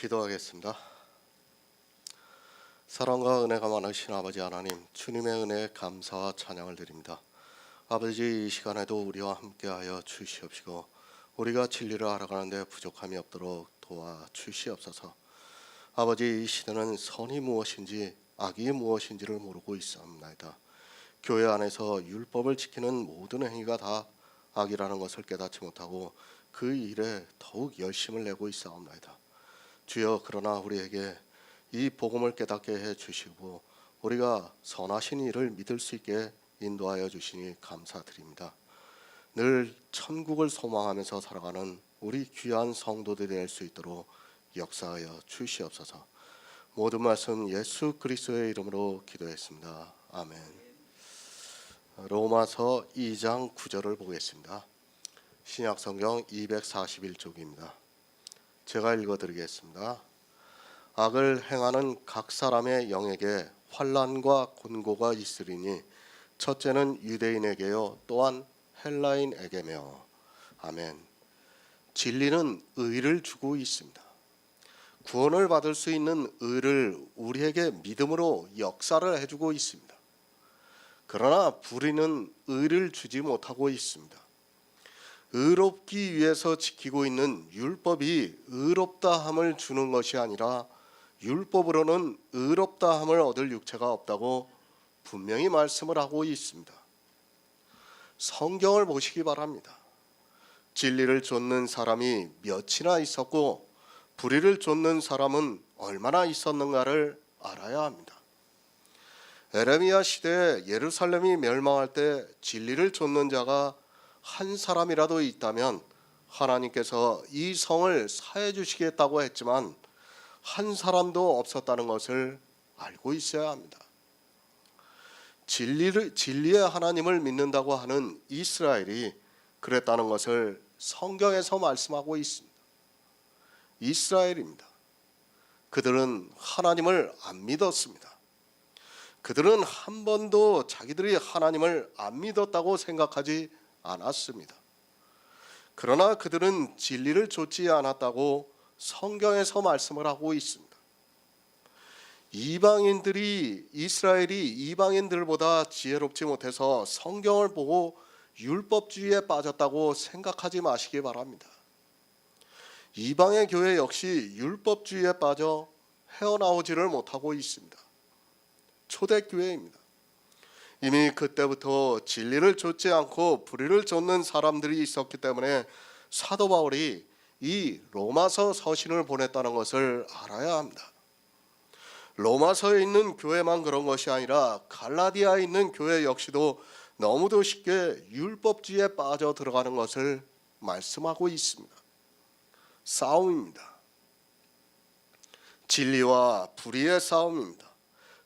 기도하겠습니다. 사랑과 은혜가 많으신 아버지 하나님, 주님의 은혜에 감사와 찬양을 드립니다. 아버지, 이 시간에도 우리와 함께하여 주시옵시고 우리가 진리를 알아가는데 부족함이 없도록 도와주시옵소서. 아버지, 이 시대는 선이 무엇인지 악이 무엇인지를 모르고 있사옵나이다. 교회 안에서 율법을 지키는 모든 행위가 다 악이라는 것을 깨닫지 못하고 그 일에 더욱 열심을 내고 있사옵나이다. 주여, 그러나 우리에게 이 복음을 깨닫게 해주시고 우리가 선하신 일을 믿을 수 있게 인도하여 주시니 감사드립니다. 늘 천국을 소망하면서 살아가는 우리 귀한 성도들이 될 수 있도록 역사하여 주시옵소서. 모든 말씀 예수 그리스도의 이름으로 기도했습니다. 아멘. 로마서 2장 9절을 보겠습니다. 신약성경 241쪽입니다. 제가 읽어드리겠습니다. 악을 행하는 각 사람의 영에게 환난과 곤고가 있으리니 첫째는 유대인에게요 또한 헬라인에게며. 아멘. 진리는 의를 주고 있습니다. 구원을 받을 수 있는 의를 우리에게 믿음으로 역사를 해주고 있습니다. 그러나 불의는 의를 주지 못하고 있습니다. 의롭기 위해서 지키고 있는 율법이 의롭다함을 주는 것이 아니라 율법으로는 의롭다함을 얻을 육체가 없다고 분명히 말씀을 하고 있습니다. 성경을 보시기 바랍니다. 진리를 좇는 사람이 몇이나 있었고 불의를 좇는 사람은 얼마나 있었는가를 알아야 합니다. 에레미야 시대에 예루살렘이 멸망할 때 진리를 좇는 자가 한 사람이라도 있다면 하나님께서 이 성을 사해 주시겠다고 했지만 한 사람도 없었다는 것을 알고 있어야 합니다. 진리의 하나님을 믿는다고 하는 이스라엘이 그랬다는 것을 성경에서 말씀하고 있습니다. 이스라엘입니다. 그들은 하나님을 안 믿었습니다. 그들은 한 번도 자기들이 하나님을 안 믿었다고 생각하지 않았습니다. 그러나 그들은 진리를 좇지 않았다고 성경에서 말씀을 하고 있습니다. 이스라엘이 이방인들보다 지혜롭지 못해서 성경을 보고 율법주의에 빠졌다고 생각하지 마시기 바랍니다. 이방의 교회 역시 율법주의에 빠져 헤어나오지를 못하고 있습니다. 초대교회입니다. 이미 그때부터 진리를 좇지 않고 불의를 좇는 사람들이 있었기 때문에 사도 바울이 이 로마서 서신을 보냈다는 것을 알아야 합니다. 로마서에 있는 교회만 그런 것이 아니라 갈라디아에 있는 교회 역시도 너무도 쉽게 율법주의에 빠져 들어가는 것을 말씀하고 있습니다. 싸움입니다. 진리와 불의의 싸움입니다.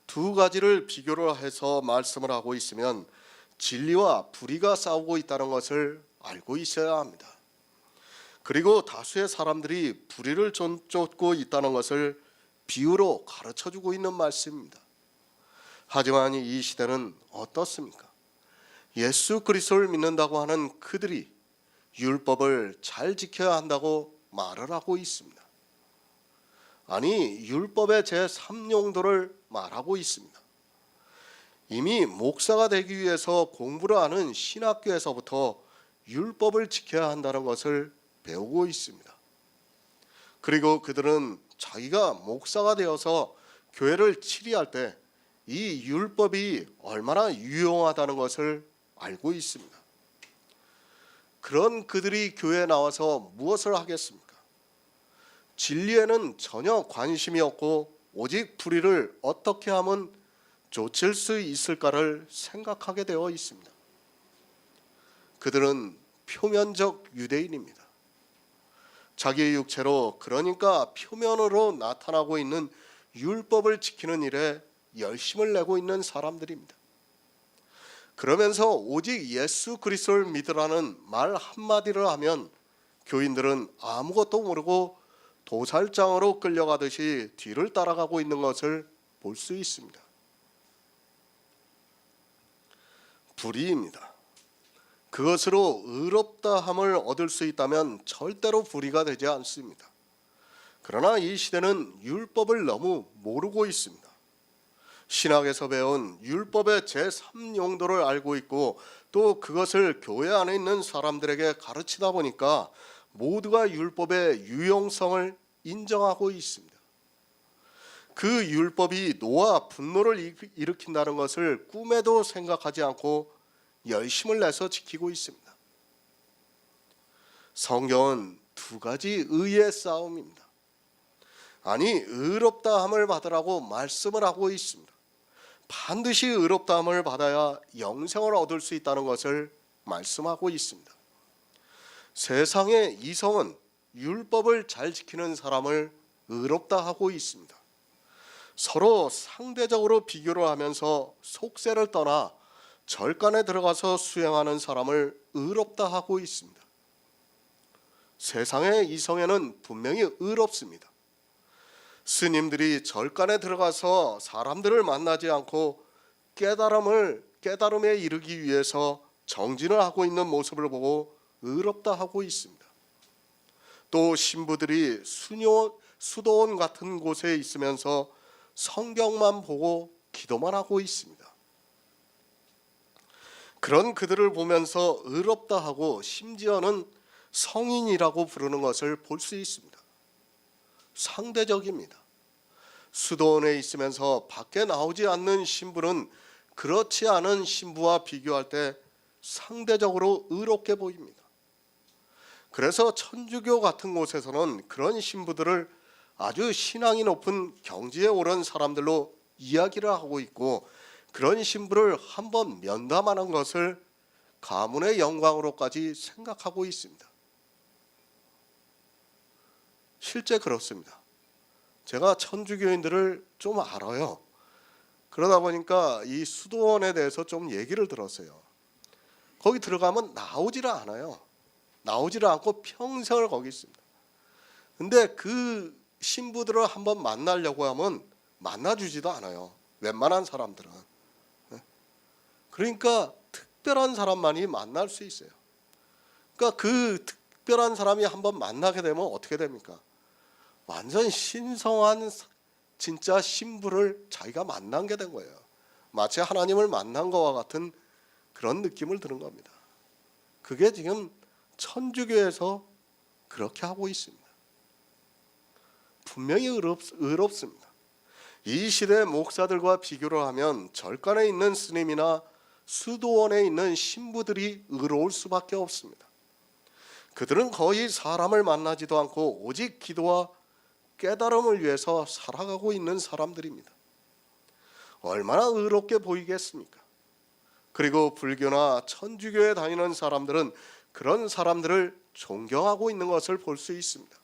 두 가지를 비교를 해서 말씀을 하고 있으면 진리와 불의가 싸우고 있다는 것을 알고 있어야 합니다. 그리고 다수의 사람들이 불의를 쫓고 있다는 것을 비유로 가르쳐주고 있는 말씀입니다. 하지만 이 시대는 어떻습니까? 예수 그리스도를 믿는다고 하는 그들이 율법을 잘 지켜야 한다고 말을 하고 있습니다. 아니, 율법의 제3용도를 말하고 있습니다. 이미 목사가 되기 위해서 공부를 하는 신학교에서부터 율법을 지켜야 한다는 것을 배우고 있습니다. 그리고 그들은 자기가 목사가 되어서 교회를 치리할 때 이 율법이 얼마나 유용하다는 것을 알고 있습니다. 그런 그들이 교회에 나와서 무엇을 하겠습니까? 진리에는 전혀 관심이 없고 오직 불의를 어떻게 하면 좇을 수 있을까를 생각하게 되어 있습니다. 그들은 표면적 유대인입니다. 자기의 육체로, 그러니까 표면으로 나타나고 있는 율법을 지키는 일에 열심을 내고 있는 사람들입니다. 그러면서 오직 예수 그리스도를 믿으라는 말 한마디를 하면 교인들은 아무것도 모르고 도살장으로 끌려가듯이 뒤를 따라가고 있는 것을 볼 수 있습니다. 불의입니다. 그것으로 의롭다함을 얻을 수 있다면 절대로 불의가 되지 않습니다. 그러나 이 시대는 율법을 너무 모르고 있습니다. 신학에서 배운 율법의 제3용도를 알고 있고 또 그것을 교회 안에 있는 사람들에게 가르치다 보니까 모두가 율법의 유용성을 인정하고 있습니다. 그 율법이 노와 분노를 일으킨다는 것을 꿈에도 생각하지 않고 열심을 내서 지키고 있습니다. 성경은 두 가지 의의 싸움입니다. 아니, 의롭다함을 받으라고 말씀을 하고 있습니다. 반드시 의롭다함을 받아야 영생을 얻을 수 있다는 것을 말씀하고 있습니다. 세상의 이성은 율법을 잘 지키는 사람을 의롭다 하고 있습니다. 서로 상대적으로 비교를 하면서 속세를 떠나 절간에 들어가서 수행하는 사람을 의롭다 하고 있습니다. 세상의 이성에는 분명히 의롭습니다. 스님들이 절간에 들어가서 사람들을 만나지 않고 깨달음에 이르기 위해서 정진을 하고 있는 모습을 보고 의롭다 하고 있습니다. 또 신부들이 수도원 같은 곳에 있으면서 성경만 보고 기도만 하고 있습니다. 그런 그들을 보면서 의롭다 하고 심지어는 성인이라고 부르는 것을 볼 수 있습니다. 상대적입니다. 수도원에 있으면서 밖에 나오지 않는 신부는 그렇지 않은 신부와 비교할 때 상대적으로 의롭게 보입니다. 그래서 천주교 같은 곳에서는 그런 신부들을 아주 신앙이 높은 경지에 오른 사람들로 이야기를 하고 있고 그런 신부를 한번 면담하는 것을 가문의 영광으로까지 생각하고 있습니다. 실제 그렇습니다. 제가 천주교인들을 좀 알아요. 그러다 보니까 이 수도원에 대해서 좀 얘기를 들었어요. 거기 들어가면 나오지를 않아요. 나오지를 않고 평생을 거기 있습니다. 근데 그 신부들을 한번 만나려고 하면 만나주지도 않아요. 웬만한 사람들은. 그러니까 특별한 사람만이 만날 수 있어요. 그러니까 그 특별한 사람이 한번 만나게 되면 어떻게 됩니까? 완전 신성한 진짜 신부를 자기가 만난 게 된 거예요. 마치 하나님을 만난 것과 같은 그런 느낌을 드는 겁니다. 그게 지금 천주교에서 그렇게 하고 있습니다. 분명히 의롭습니다. 이 시대 목사들과 비교를 하면 절간에 있는 스님이나 수도원에 있는 신부들이 의로울 수밖에 없습니다. 그들은 거의 사람을 만나지도 않고 오직 기도와 깨달음을 위해서 살아가고 있는 사람들입니다. 얼마나 의롭게 보이겠습니까? 그리고 불교나 천주교에 다니는 사람들은 그런 사람들을 존경하고 있는 것을 볼 수 있습니다.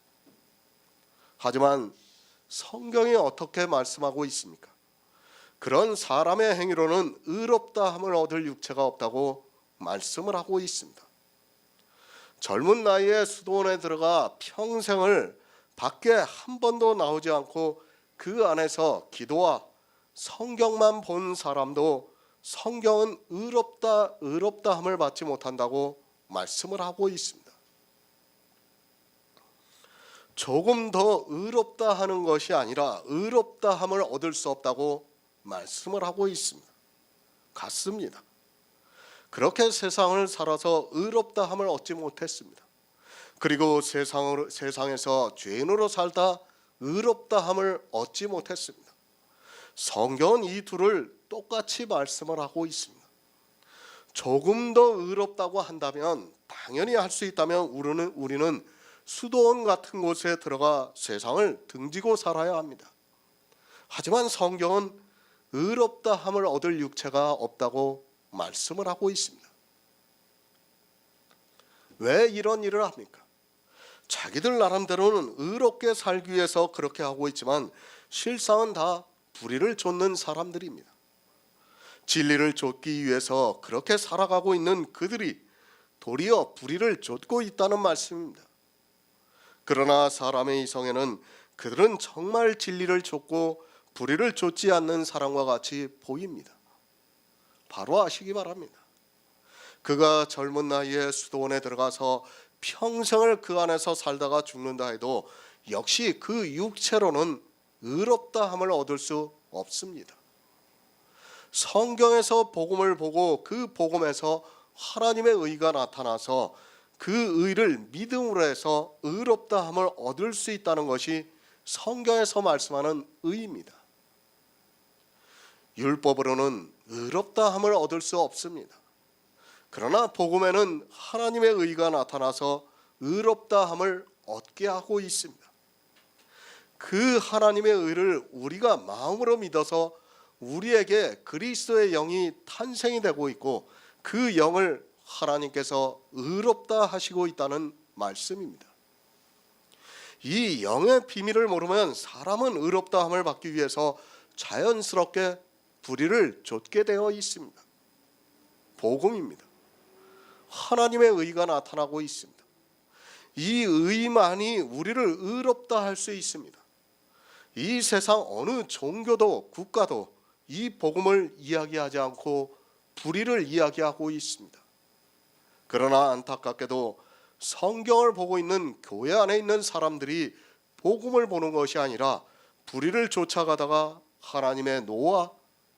하지만 성경이 어떻게 말씀하고 있습니까? 그런 사람의 행위로는 의롭다함을 얻을 육체가 없다고 말씀을 하고 있습니다. 젊은 나이에 수도원에 들어가 평생을 밖에 한 번도 나오지 않고 그 안에서 기도와 성경만 본 사람도 성경은 의롭다함을 받지 못한다고 말씀을 하고 있습니다. 조금 더 의롭다 하는 것이 아니라 의롭다함을 얻을 수 없다고 말씀을 하고 있습니다. 같습니다. 그렇게 세상을 살아서 의롭다함을 얻지 못했습니다. 그리고 세상에서 죄인으로 살다 의롭다함을 얻지 못했습니다. 성경은 이 둘을 똑같이 말씀을 하고 있습니다. 조금 더 의롭다고 한다면 당연히 할 수 있다면 우리는 수도원 같은 곳에 들어가 세상을 등지고 살아야 합니다. 하지만 성경은 의롭다함을 얻을 육체가 없다고 말씀을 하고 있습니다. 왜 이런 일을 합니까? 자기들 나름대로는 의롭게 살기 위해서 그렇게 하고 있지만 실상은 다 불의를 좇는 사람들입니다. 진리를 좇기 위해서 그렇게 살아가고 있는 그들이 도리어 불의를 좇고 있다는 말씀입니다. 그러나 사람의 이성에는 그들은 정말 진리를 좇고 불의를 좇지 않는 사람과 같이 보입니다. 바로 아시기 바랍니다. 그가 젊은 나이에 수도원에 들어가서 평생을 그 안에서 살다가 죽는다 해도 역시 그 육체로는 의롭다함을 얻을 수 없습니다. 성경에서 복음을 보고 그 복음에서 하나님의 의가 나타나서 그 의를 믿음으로 해서 의롭다함을 얻을 수 있다는 것이 성경에서 말씀하는 의입니다. 율법으로는 의롭다함을 얻을 수 없습니다. 그러나 복음에는 하나님의 의가 나타나서 의롭다함을 얻게 하고 있습니다. 그 하나님의 의를 우리가 마음으로 믿어서 우리에게 그리스도의 영이 탄생이 되고 있고 그 영을 하나님께서 의롭다 하시고 있다는 말씀입니다. 이 영의 비밀을 모르면 사람은 의롭다함을 받기 위해서 자연스럽게 불의를 좇게 되어 있습니다. 복음입니다. 하나님의 의가 나타나고 있습니다. 이 의만이 우리를 의롭다 할 수 있습니다. 이 세상 어느 종교도 국가도 이 복음을 이야기하지 않고 불의를 이야기하고 있습니다. 그러나 안타깝게도 성경을 보고 있는 교회 안에 있는 사람들이 복음을 보는 것이 아니라 불의를 쫓아가다가 하나님의 노와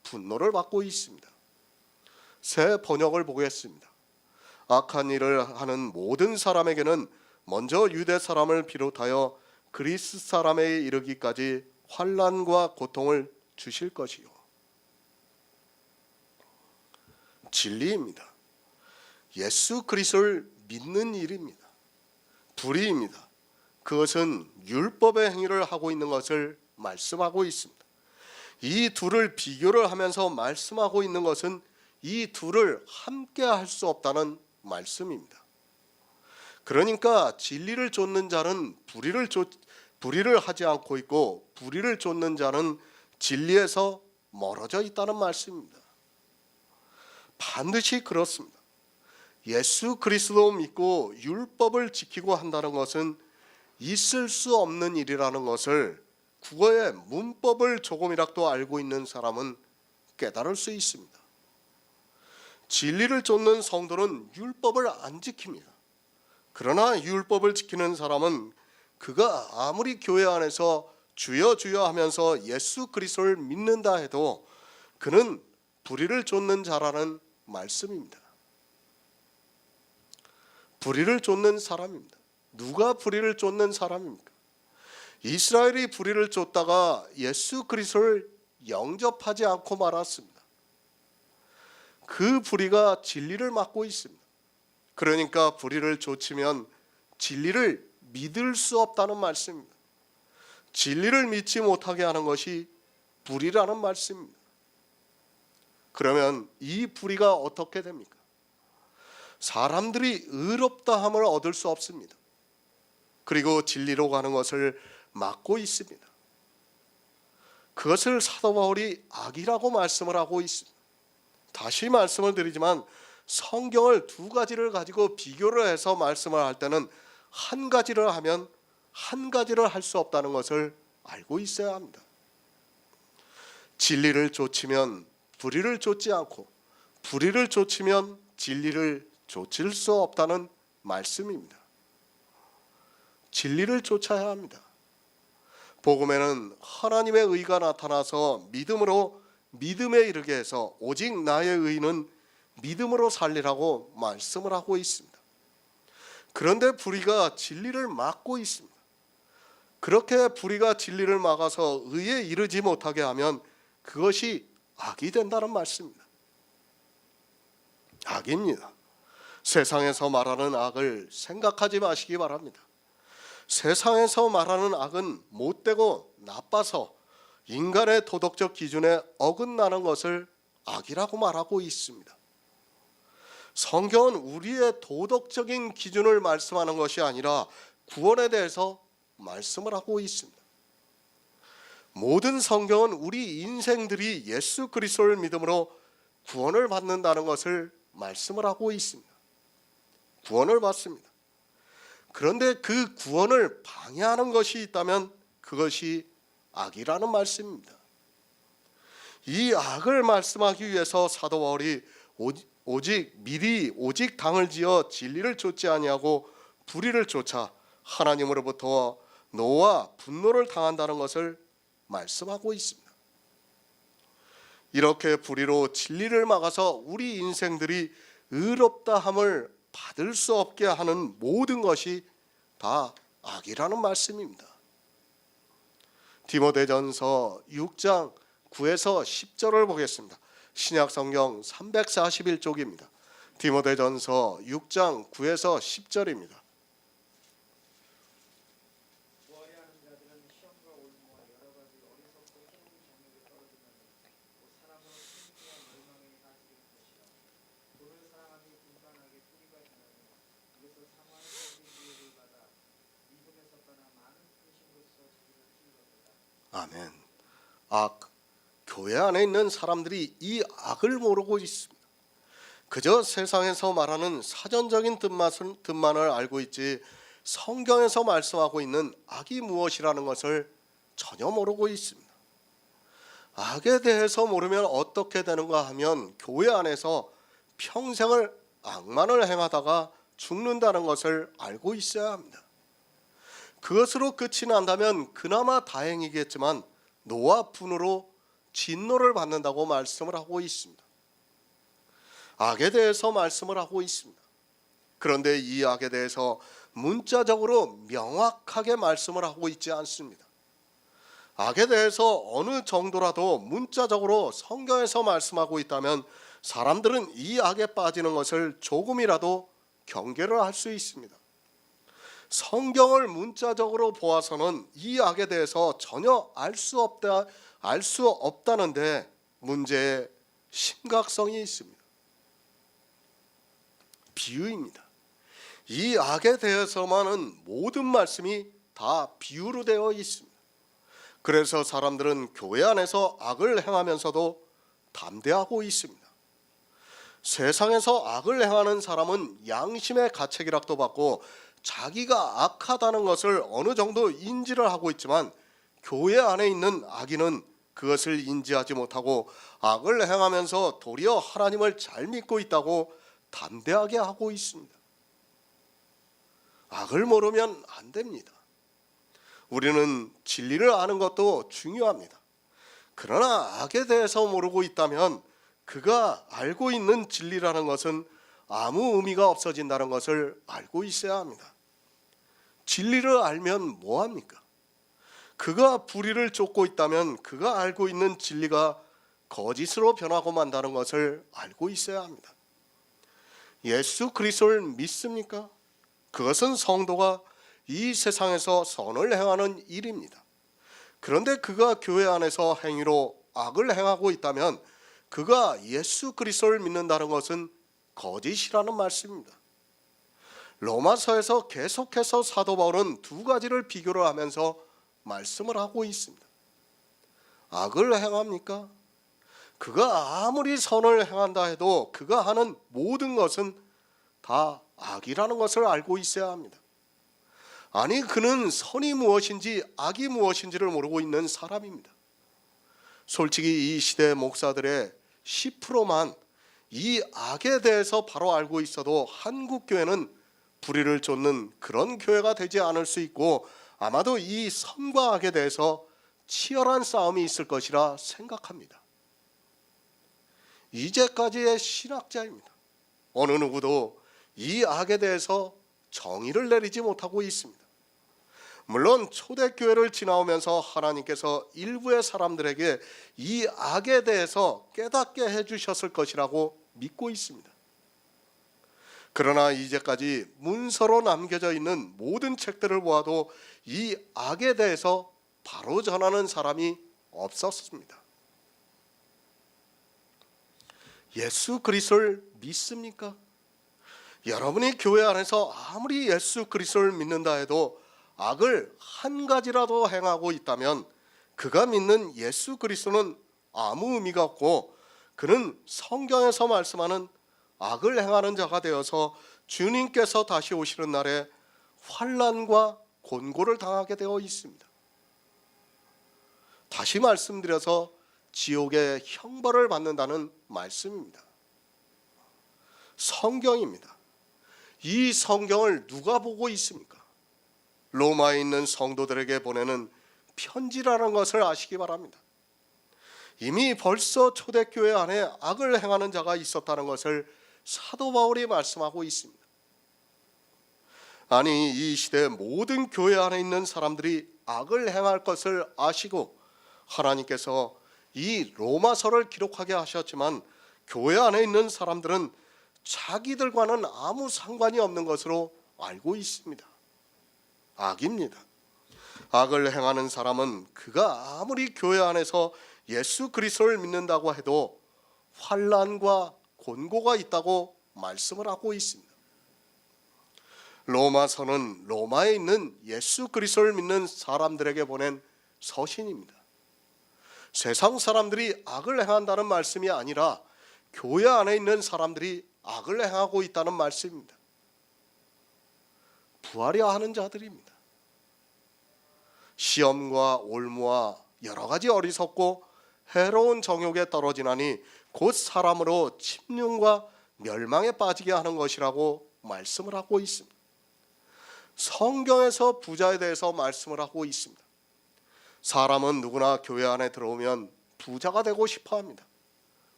분노를 받고 있습니다. 새 번역을 보겠습니다. 악한 일을 하는 모든 사람에게는 먼저 유대 사람을 비롯하여 그리스 사람에 이르기까지 환난과 고통을 주실 것이요. 진리입니다. 예수 그리스도를 믿는 일입니다. 불의입니다. 그것은 율법의 행위를 하고 있는 것을 말씀하고 있습니다. 이 둘을 비교를 하면서 말씀하고 있는 것은 이 둘을 함께 할 수 없다는 말씀입니다. 그러니까 진리를 좇는 자는 불의를 하지 않고 있고 불의를 좇는 자는 진리에서 멀어져 있다는 말씀입니다. 반드시 그렇습니다. 예수 그리스도 믿고 율법을 지키고 한다는 것은 있을 수 없는 일이라는 것을 국어의 문법을 조금이라도 알고 있는 사람은 깨달을 수 있습니다. 진리를 좇는 성도는 율법을 안 지킵니다. 그러나 율법을 지키는 사람은 그가 아무리 교회 안에서 주여 주여 하면서 예수 그리스도를 믿는다 해도 그는 불의를 좇는 자라는 말씀입니다. 불의를 좇는 사람입니다. 누가 불의를 좇는 사람입니까? 이스라엘이 불의를 쫓다가 예수 그리스도를 영접하지 않고 말았습니다. 그 불의가 진리를 막고 있습니다. 그러니까 불의를 좇으면 진리를 믿을 수 없다는 말씀입니다. 진리를 믿지 못하게 하는 것이 불의라는 말씀입니다. 그러면 이 불의가 어떻게 됩니까? 사람들이 의롭다함을 얻을 수 없습니다. 그리고 진리로 가는 것을 막고 있습니다. 그것을 사도 바울이 악이라고 말씀을 하고 있습니다. 다시 말씀을 드리지만 성경을 두 가지를 가지고 비교를 해서 말씀을 할 때는 한 가지를 하면 한 가지를 할 수 없다는 것을 알고 있어야 합니다. 진리를 좇으면 불의를 좇지 않고 불의를 좇으면 진리를 좇을 수 없다는 말씀입니다. 진리를 쫓아야 합니다. 복음에는 하나님의 의가 나타나서 믿음으로 믿음에 이르게 해서 오직 나의 의는 믿음으로 살리라고 말씀을 하고 있습니다. 그런데 불의가 진리를 막고 있습니다. 그렇게 불의가 진리를 막아서 의에 이르지 못하게 하면 그것이 악이 된다는 말씀입니다. 악입니다. 세상에서 말하는 악을 생각하지 마시기 바랍니다. 세상에서 말하는 악은 못되고 나빠서 인간의 도덕적 기준에 어긋나는 것을 악이라고 말하고 있습니다. 성경은 우리의 도덕적인 기준을 말씀하는 것이 아니라 구원에 대해서 말씀을 하고 있습니다. 모든 성경은 우리 인생들이 예수 그리스도를 믿음으로 구원을 받는다는 것을 말씀을 하고 있습니다. 구원을 받습니다. 그런데 그 구원을 방해하는 것이 있다면 그것이 악이라는 말씀입니다. 이 악을 말씀하기 위해서 사도 바울이 오직 당을 지어 진리를 쫓지 아니하고 불의를 쫓아 하나님으로부터 노와 분노를 당한다는 것을 말씀하고 있습니다. 이렇게 불의로 진리를 막아서 우리 인생들이 의롭다 함을 받을 수 없게 하는 모든 것이 다 악이라는 말씀입니다. 디모데전서 6장 9에서 10절을 보겠습니다. 신약성경 341쪽입니다. 디모데전서 6장 9에서 10절입니다. 아멘. 교회 안에 있는 사람들이 이 악을 모르고 있습니다. 그저 세상에서 말하는 사전적인 뜻만을 알고 있지 성경에서 말씀하고 있는 악이 무엇이라는 것을 전혀 모르고 있습니다. 악에 대해서 모르면 어떻게 되는가 하면 교회 안에서 평생을 악만을 행하다가 죽는다는 것을 알고 있어야 합니다. 그것으로 끝이 난다면 그나마 다행이겠지만 노와 분으로 진노를 받는다고 말씀을 하고 있습니다. 악에 대해서 말씀을 하고 있습니다. 그런데 이 악에 대해서 문자적으로 명확하게 말씀을 하고 있지 않습니다. 악에 대해서 어느 정도라도 문자적으로 성경에서 말씀하고 있다면 사람들은 이 악에 빠지는 것을 조금이라도 경계를 할 수 있습니다. 성경을 문자적으로 보아서는 이 악에 대해서 전혀 알 수 없다는데 문제의 심각성이 있습니다. 비유입니다. 이 악에 대해서만은 모든 말씀이 다 비유로 되어 있습니다. 그래서 사람들은 교회 안에서 악을 행하면서도 담대하고 있습니다. 세상에서 악을 행하는 사람은 양심의 가책이라도 받고 자기가 악하다는 것을 어느 정도 인지를 하고 있지만 교회 안에 있는 악인은 그것을 인지하지 못하고 악을 행하면서 도리어 하나님을 잘 믿고 있다고 담대하게 하고 있습니다. 악을 모르면 안 됩니다. 우리는 진리를 아는 것도 중요합니다. 그러나 악에 대해서 모르고 있다면 그가 알고 있는 진리라는 것은 아무 의미가 없어진다는 것을 알고 있어야 합니다. 진리를 알면 뭐합니까? 그가 불의를 쫓고 있다면 그가 알고 있는 진리가 거짓으로 변하고 만다는 것을 알고 있어야 합니다. 예수 그리스도를 믿습니까? 그것은 성도가 이 세상에서 선을 행하는 일입니다. 그런데 그가 교회 안에서 행위로 악을 행하고 있다면 그가 예수 그리스도를 믿는다는 것은 거짓이라는 말씀입니다. 로마서에서 계속해서 사도 바울은 두 가지를 비교를 하면서 말씀을 하고 있습니다. 악을 행합니까? 그가 아무리 선을 행한다 해도 그가 하는 모든 것은 다 악이라는 것을 알고 있어야 합니다. 아니, 그는 선이 무엇인지 악이 무엇인지를 모르고 있는 사람입니다. 솔직히 이 시대 목사들의 10%만 이 악에 대해서 바로 알고 있어도 한국 교회는 불의를 쫓는 그런 교회가 되지 않을 수 있고 아마도 이 선과 악에 대해서 치열한 싸움이 있을 것이라 생각합니다. 이제까지의 신학자입니다. 어느 누구도 이 악에 대해서 정의를 내리지 못하고 있습니다. 물론 초대교회를 지나오면서 하나님께서 일부의 사람들에게 이 악에 대해서 깨닫게 해주셨을 것이라고 믿고 있습니다. 그러나 이제까지 문서로 남겨져 있는 모든 책들을 보아도 이 악에 대해서 바로 전하는 사람이 없었습니다. 예수 그리스도를 믿습니까? 여러분이 교회 안에서 아무리 예수 그리스도를 믿는다 해도 악을 한 가지라도 행하고 있다면 그가 믿는 예수 그리스도는 아무 의미가 없고 그는 성경에서 말씀하는 악을 행하는 자가 되어서 주님께서 다시 오시는 날에 환난과 곤고를 당하게 되어 있습니다. 다시 말씀드려서 지옥의 형벌을 받는다는 말씀입니다. 성경입니다. 이 성경을 누가 보고 있습니까? 로마에 있는 성도들에게 보내는 편지라는 것을 아시기 바랍니다. 이미 벌써 초대교회 안에 악을 행하는 자가 있었다는 것을 사도 바울이 말씀하고 있습니다. 아니, 이 시대 모든 교회 안에 있는 사람들이 악을 행할 것을 아시고 하나님께서 이 로마서를 기록하게 하셨지만 교회 안에 있는 사람들은 자기들과는 아무 상관이 없는 것으로 알고 있습니다. 악입니다. 악을 행하는 사람은 그가 아무리 교회 안에서 예수 그리스도를 믿는다고 해도 환난과 곤고가 있다고 말씀을 하고 있습니다. 로마서는 로마에 있는 예수 그리스도를 믿는 사람들에게 보낸 서신입니다. 세상 사람들이 악을 행한다는 말씀이 아니라 교회 안에 있는 사람들이 악을 행하고 있다는 말씀입니다. 부하려 하는 자들입니다. 시험과 올무와 여러 가지 어리석고 해로운 정욕에 떨어지나니 곧 사람으로 침륜과 멸망에 빠지게 하는 것이라고 말씀을 하고 있습니다. 성경에서 부자에 대해서 말씀을 하고 있습니다. 사람은 누구나 교회 안에 들어오면 부자가 되고 싶어 합니다.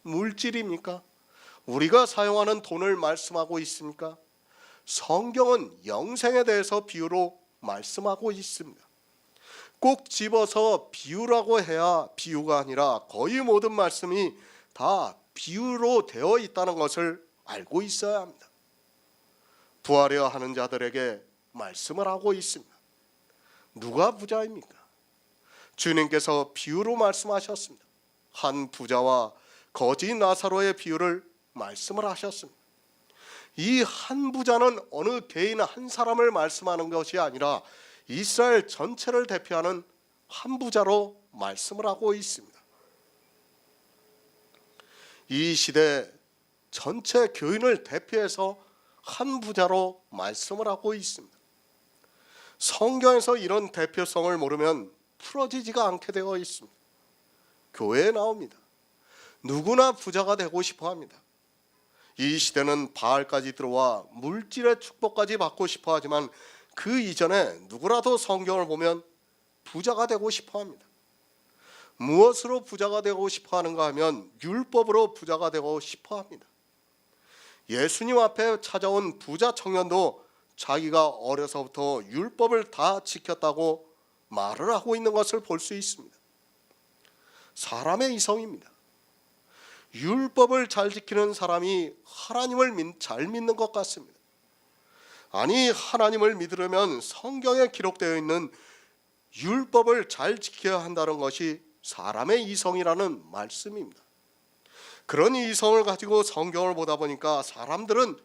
물질입니까? 우리가 사용하는 돈을 말씀하고 있습니까? 성경은 영생에 대해서 비유로 말씀하고 있습니다. 꼭 집어서 비유라고 해야 비유가 아니라 거의 모든 말씀이 다 비유로 되어 있다는 것을 알고 있어야 합니다. 부하려 하는 자들에게 말씀을 하고 있습니다. 누가 부자입니까? 주님께서 비유로 말씀하셨습니다. 한 부자와 거지 나사로의 비유를 말씀을 하셨습니다. 이 한 부자는 어느 개인 한 사람을 말씀하는 것이 아니라 이스라엘 전체를 대표하는 한 부자로 말씀을 하고 있습니다. 이 시대 전체 교인을 대표해서 한 부자로 말씀을 하고 있습니다. 성경에서 이런 대표성을 모르면 풀어지지가 않게 되어 있습니다. 교회에 나옵니다. 누구나 부자가 되고 싶어 합니다. 이 시대는 바알까지 들어와 물질의 축복까지 받고 싶어 하지만 그 이전에 누구라도 성경을 보면 부자가 되고 싶어 합니다. 무엇으로 부자가 되고 싶어 하는가 하면 율법으로 부자가 되고 싶어 합니다. 예수님 앞에 찾아온 부자 청년도 자기가 어려서부터 율법을 다 지켰다고 말을 하고 있는 것을 볼 수 있습니다. 사람의 이성입니다. 율법을 잘 지키는 사람이 하나님을 잘 믿는 것 같습니다. 아니, 하나님을 믿으려면 성경에 기록되어 있는 율법을 잘 지켜야 한다는 것이 사람의 이성이라는 말씀입니다. 그런 이성을 가지고 성경을 보다 보니까 사람들은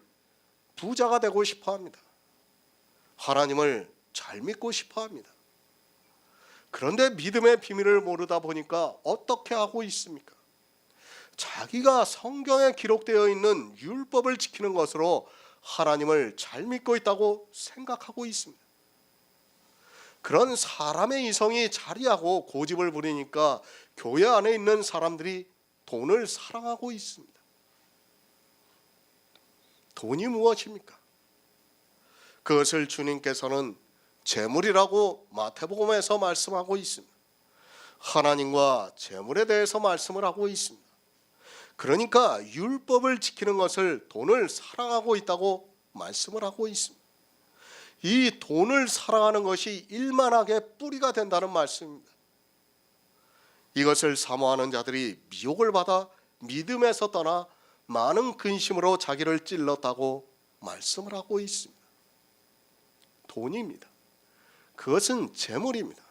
부자가 되고 싶어 합니다. 하나님을 잘 믿고 싶어 합니다. 그런데 믿음의 비밀을 모르다 보니까 어떻게 하고 있습니까? 자기가 성경에 기록되어 있는 율법을 지키는 것으로 하나님을 잘 믿고 있다고 생각하고 있습니다. 그런 사람의 이성이 자리하고 고집을 부리니까 교회 안에 있는 사람들이 돈을 사랑하고 있습니다. 돈이 무엇입니까? 그것을 주님께서는 재물이라고 마태복음에서 말씀하고 있습니다. 하나님과 재물에 대해서 말씀을 하고 있습니다. 그러니까 율법을 지키는 것을 돈을 사랑하고 있다고 말씀을 하고 있습니다. 이 돈을 사랑하는 것이 일만하게 뿌리가 된다는 말씀입니다. 이것을 사모하는 자들이 미혹을 받아 믿음에서 떠나 많은 근심으로 자기를 찔렀다고 말씀을 하고 있습니다. 돈입니다. 그것은 재물입니다.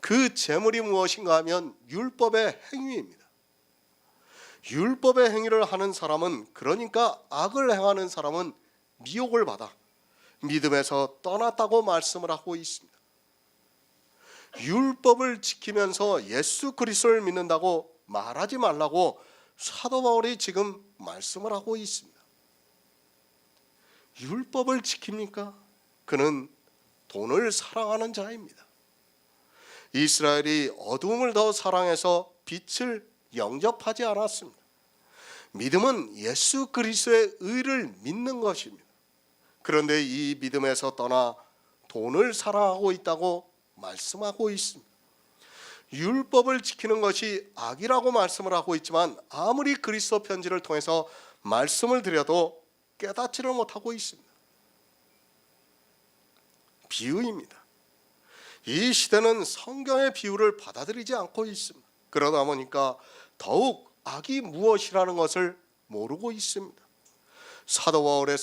그 재물이 무엇인가 하면 율법의 행위입니다. 율법의 행위를 하는 사람은, 그러니까 악을 행하는 사람은 미혹을 받아 믿음에서 떠났다고 말씀을 하고 있습니다. 율법을 지키면서 예수 그리스도를 믿는다고 말하지 말라고 사도 바울이 지금 말씀을 하고 있습니다. 율법을 지킵니까? 그는 돈을 사랑하는 자입니다. 이스라엘이 어두움을 더 사랑해서 빛을 영접하지 않았습니다. 믿음은 예수 그리스도의 의를 믿는 것입니다. 그런데 이 믿음에서 떠나 돈을 사랑하고 있다고 말씀하고 있습니다. 율법을 지키는 것이 악이라고 말씀을 하고 있지만 아무리 그리스도 편지를 통해서 말씀을 드려도 깨닫지를 못하고 있습니다. 비유입니다. 이 시대는 성경의 비유를 받아들이지 않고 있습니다. 그러다 보니까 더욱 악이 무엇이라는 것을 모르고 있습니다. 사도 바울이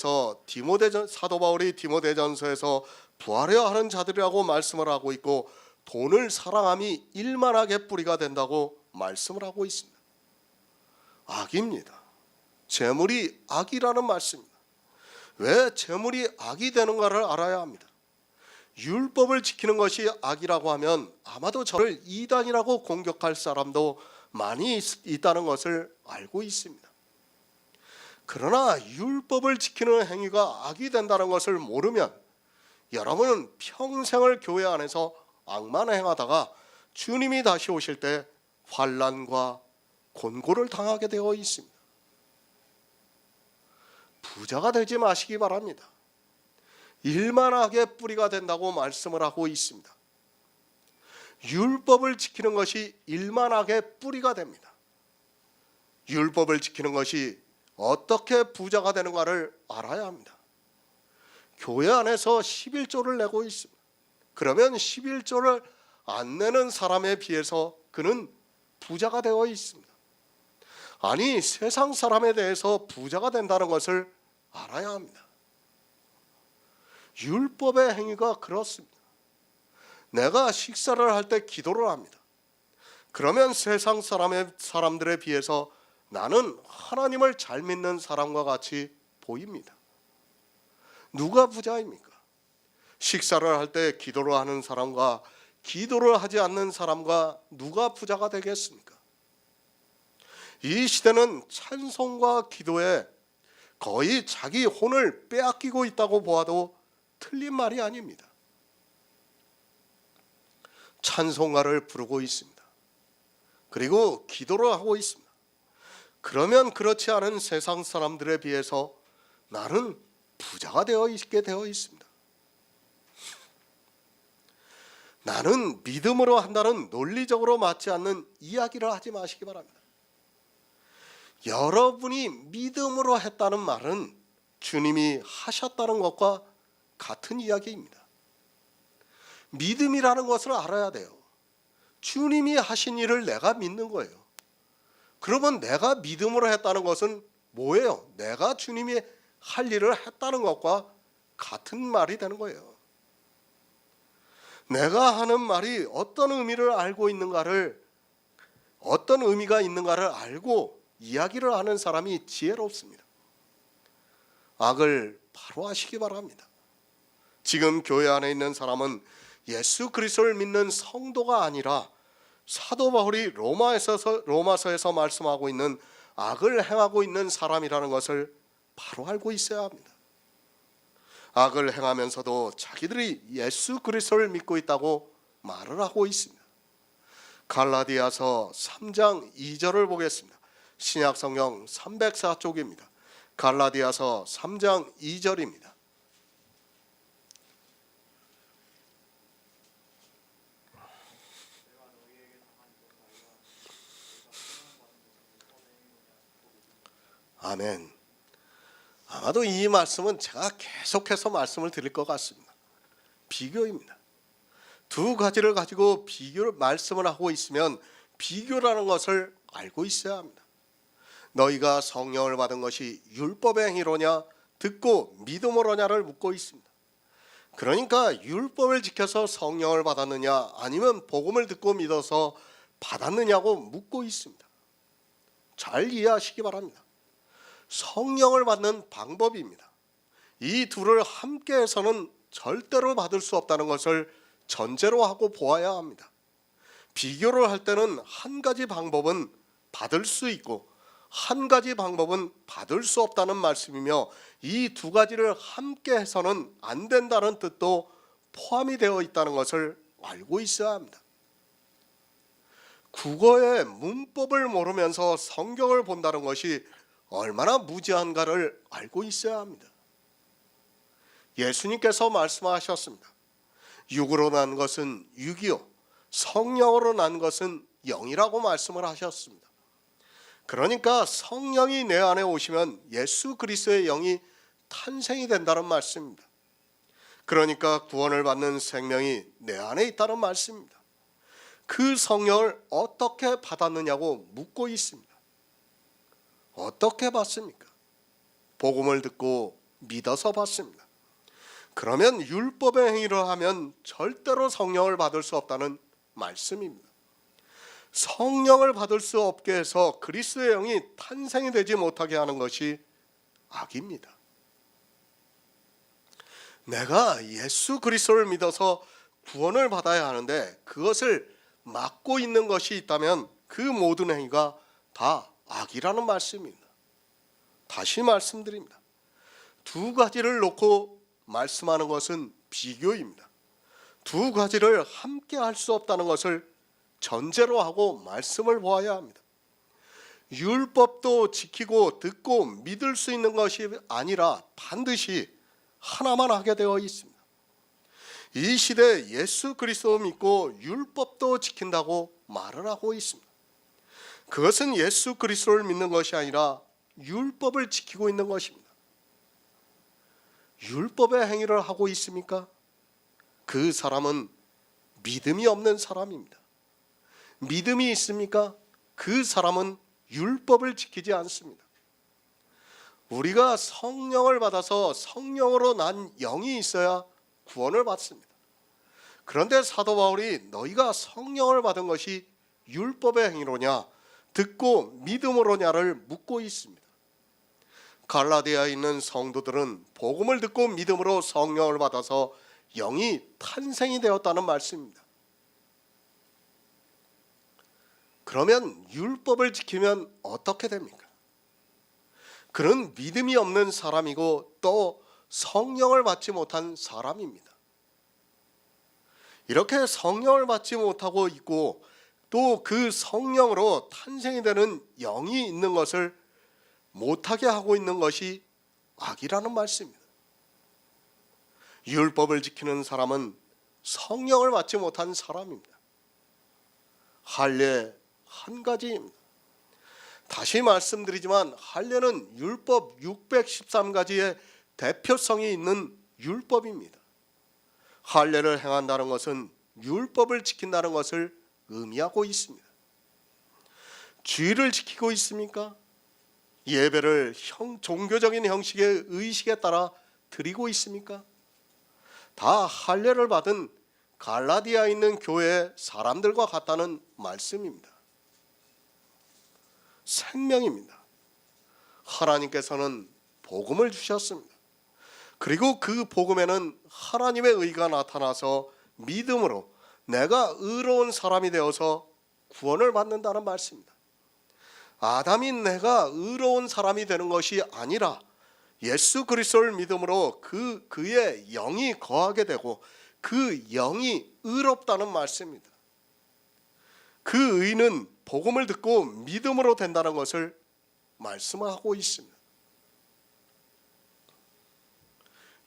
디모데전서에서 부활해야 하는 자들이라고 말씀을 하고 있고 돈을 사랑함이 일만하게 뿌리가 된다고 말씀을 하고 있습니다. 악입니다. 재물이 악이라는 말씀입니다. 왜 재물이 악이 되는가를 알아야 합니다. 율법을 지키는 것이 악이라고 하면 아마도 저를 이단이라고 공격할 사람도 많이 있다는 것을 알고 있습니다. 그러나 율법을 지키는 행위가 악이 된다는 것을 모르면 여러분은 평생을 교회 안에서 악만 행하다가 주님이 다시 오실 때 환난과 곤고를 당하게 되어 있습니다. 부자가 되지 마시기 바랍니다. 일만하게 뿌리가 된다고 말씀을 하고 있습니다. 율법을 지키는 것이 일만하게 뿌리가 됩니다. 율법을 지키는 것이 어떻게 부자가 되는가를 알아야 합니다. 교회 안에서 11조를 내고 있습니다. 그러면 11조를 안 내는 사람에 비해서 그는 부자가 되어 있습니다. 아니, 세상 사람에 대해서 부자가 된다는 것을 알아야 합니다. 율법의 행위가 그렇습니다. 내가 식사를 할 때 기도를 합니다. 그러면 세상 사람들에 비해서 나는 하나님을 잘 믿는 사람과 같이 보입니다. 누가 부자입니까? 식사를 할 때 기도를 하는 사람과 기도를 하지 않는 사람과 누가 부자가 되겠습니까? 이 시대는 찬송과 기도에 거의 자기 혼을 빼앗기고 있다고 보아도 틀린 말이 아닙니다. 찬송가를 부르고 있습니다. 그리고 기도를 하고 있습니다. 그러면 그렇지 않은 세상 사람들에 비해서 나는 부자가 되어 있게 되어 있습니다. 나는 믿음으로 한다는 논리적으로 맞지 않는 이야기를 하지 마시기 바랍니다. 여러분이 믿음으로 했다는 말은 주님이 하셨다는 것과 같은 이야기입니다. 믿음이라는 것을 알아야 돼요. 주님이 하신 일을 내가 믿는 거예요. 그러면 내가 믿음으로 했다는 것은 뭐예요? 내가 주님이 할 일을 했다는 것과 같은 말이 되는 거예요. 내가 하는 말이 어떤 의미가 있는가를 알고 이야기를 하는 사람이 지혜롭습니다. 악을 바로 하시기 바랍니다. 지금 교회 안에 있는 사람은 예수 그리스도를 믿는 성도가 아니라 사도 바울이 로마서에서 말씀하고 있는 악을 행하고 있는 사람이라는 것을 바로 알고 있어야 합니다. 악을 행하면서도 자기들이 예수 그리스도를 믿고 있다고 말을 하고 있습니다. 갈라디아서 3장 2절을 보겠습니다. 신약성경 304쪽입니다. 갈라디아서 3장 2절입니다. 아멘. 아마도 이 말씀은 제가 계속해서 말씀을 드릴 것 같습니다. 비교입니다. 두 가지를 가지고 말씀을 하고 있으면 비교라는 것을 알고 있어야 합니다. 너희가 성령을 받은 것이 율법의 행위로냐 듣고 믿음으로냐를 묻고 있습니다. 그러니까 율법을 지켜서 성령을 받았느냐 아니면 복음을 듣고 믿어서 받았느냐고 묻고 있습니다. 잘 이해하시기 바랍니다. 성령을 받는 방법입니다. 이 둘을 함께 해서는 절대로 받을 수 없다는 것을 전제로 하고 보아야 합니다. 비교를 할 때는 한 가지 방법은 받을 수 있고 한 가지 방법은 받을 수 없다는 말씀이며 이 두 가지를 함께 해서는 안 된다는 뜻도 포함이 되어 있다는 것을 알고 있어야 합니다. 국어의 문법을 모르면서 성경을 본다는 것이 얼마나 무지한가를 알고 있어야 합니다. 예수님께서 말씀하셨습니다. 육으로 난 것은 육이요 성령으로 난 것은 영이라고 말씀을 하셨습니다. 그러니까 성령이 내 안에 오시면 예수 그리스도의 영이 탄생이 된다는 말씀입니다. 그러니까 구원을 받는 생명이 내 안에 있다는 말씀입니다. 그 성령을 어떻게 받았느냐고 묻고 있습니다. 어떻게 받습니까? 복음을 듣고 믿어서 받습니다. 그러면 율법의 행위를 하면 절대로 성령을 받을 수 없다는 말씀입니다. 성령을 받을 수 없게 해서 그리스도의 영이 탄생이 되지 못하게 하는 것이 악입니다. 내가 예수 그리스도를 믿어서 구원을 받아야 하는데 그것을 막고 있는 것이 있다면 그 모든 행위가 다 악이라는 말씀입니다. 다시 말씀드립니다. 두 가지를 놓고 말씀하는 것은 비교입니다. 두 가지를 함께 할 수 없다는 것을 전제로 하고 말씀을 보아야 합니다. 율법도 지키고 듣고 믿을 수 있는 것이 아니라 반드시 하나만 하게 되어 있습니다. 이 시대에 예수 그리스도 믿고 율법도 지킨다고 말을 하고 있습니다. 그것은 예수 그리스도를 믿는 것이 아니라 율법을 지키고 있는 것입니다. 율법의 행위를 하고 있습니까? 그 사람은 믿음이 없는 사람입니다. 믿음이 있습니까? 그 사람은 율법을 지키지 않습니다. 우리가 성령을 받아서 성령으로 난 영이 있어야 구원을 받습니다. 그런데 사도 바울이 너희가 성령을 받은 것이 율법의 행위로냐 듣고 믿음으로냐를 묻고 있습니다. 갈라디아에 있는 성도들은 복음을 듣고 믿음으로 성령을 받아서 영이 탄생이 되었다는 말씀입니다. 그러면 율법을 지키면 어떻게 됩니까? 그는 믿음이 없는 사람이고 또 성령을 받지 못한 사람입니다. 이렇게 성령을 받지 못하고 있고 또 그 성령으로 탄생이 되는 영이 있는 것을 못하게 하고 있는 것이 악이라는 말씀입니다. 율법을 지키는 사람은 성령을 받지 못한 사람입니다. 할례 한 가지입니다. 다시 말씀드리지만 할례는 율법 613가지의 대표성이 있는 율법입니다. 할례를 행한다는 것은 율법을 지킨다는 것을 의미하고 있습니다. 주의를 지키고 있습니까? 예배를 종교적인 형식의 의식에 따라 드리고 있습니까? 다 할례를 받은 갈라디아에 있는 교회의 사람들과 같다는 말씀입니다. 생명입니다. 하나님께서는 복음을 주셨습니다. 그리고 그 복음에는 하나님의 의가 나타나서 믿음으로 내가 의로운 사람이 되어서 구원을 받는다는 말씀입니다. 아담인 내가 의로운 사람이 되는 것이 아니라 예수 그리스도를 믿음으로 그의 영이 거하게 되고 그 영이 의롭다는 말씀입니다. 그 의는 복음을 듣고 믿음으로 된다는 것을 말씀하고 있습니다.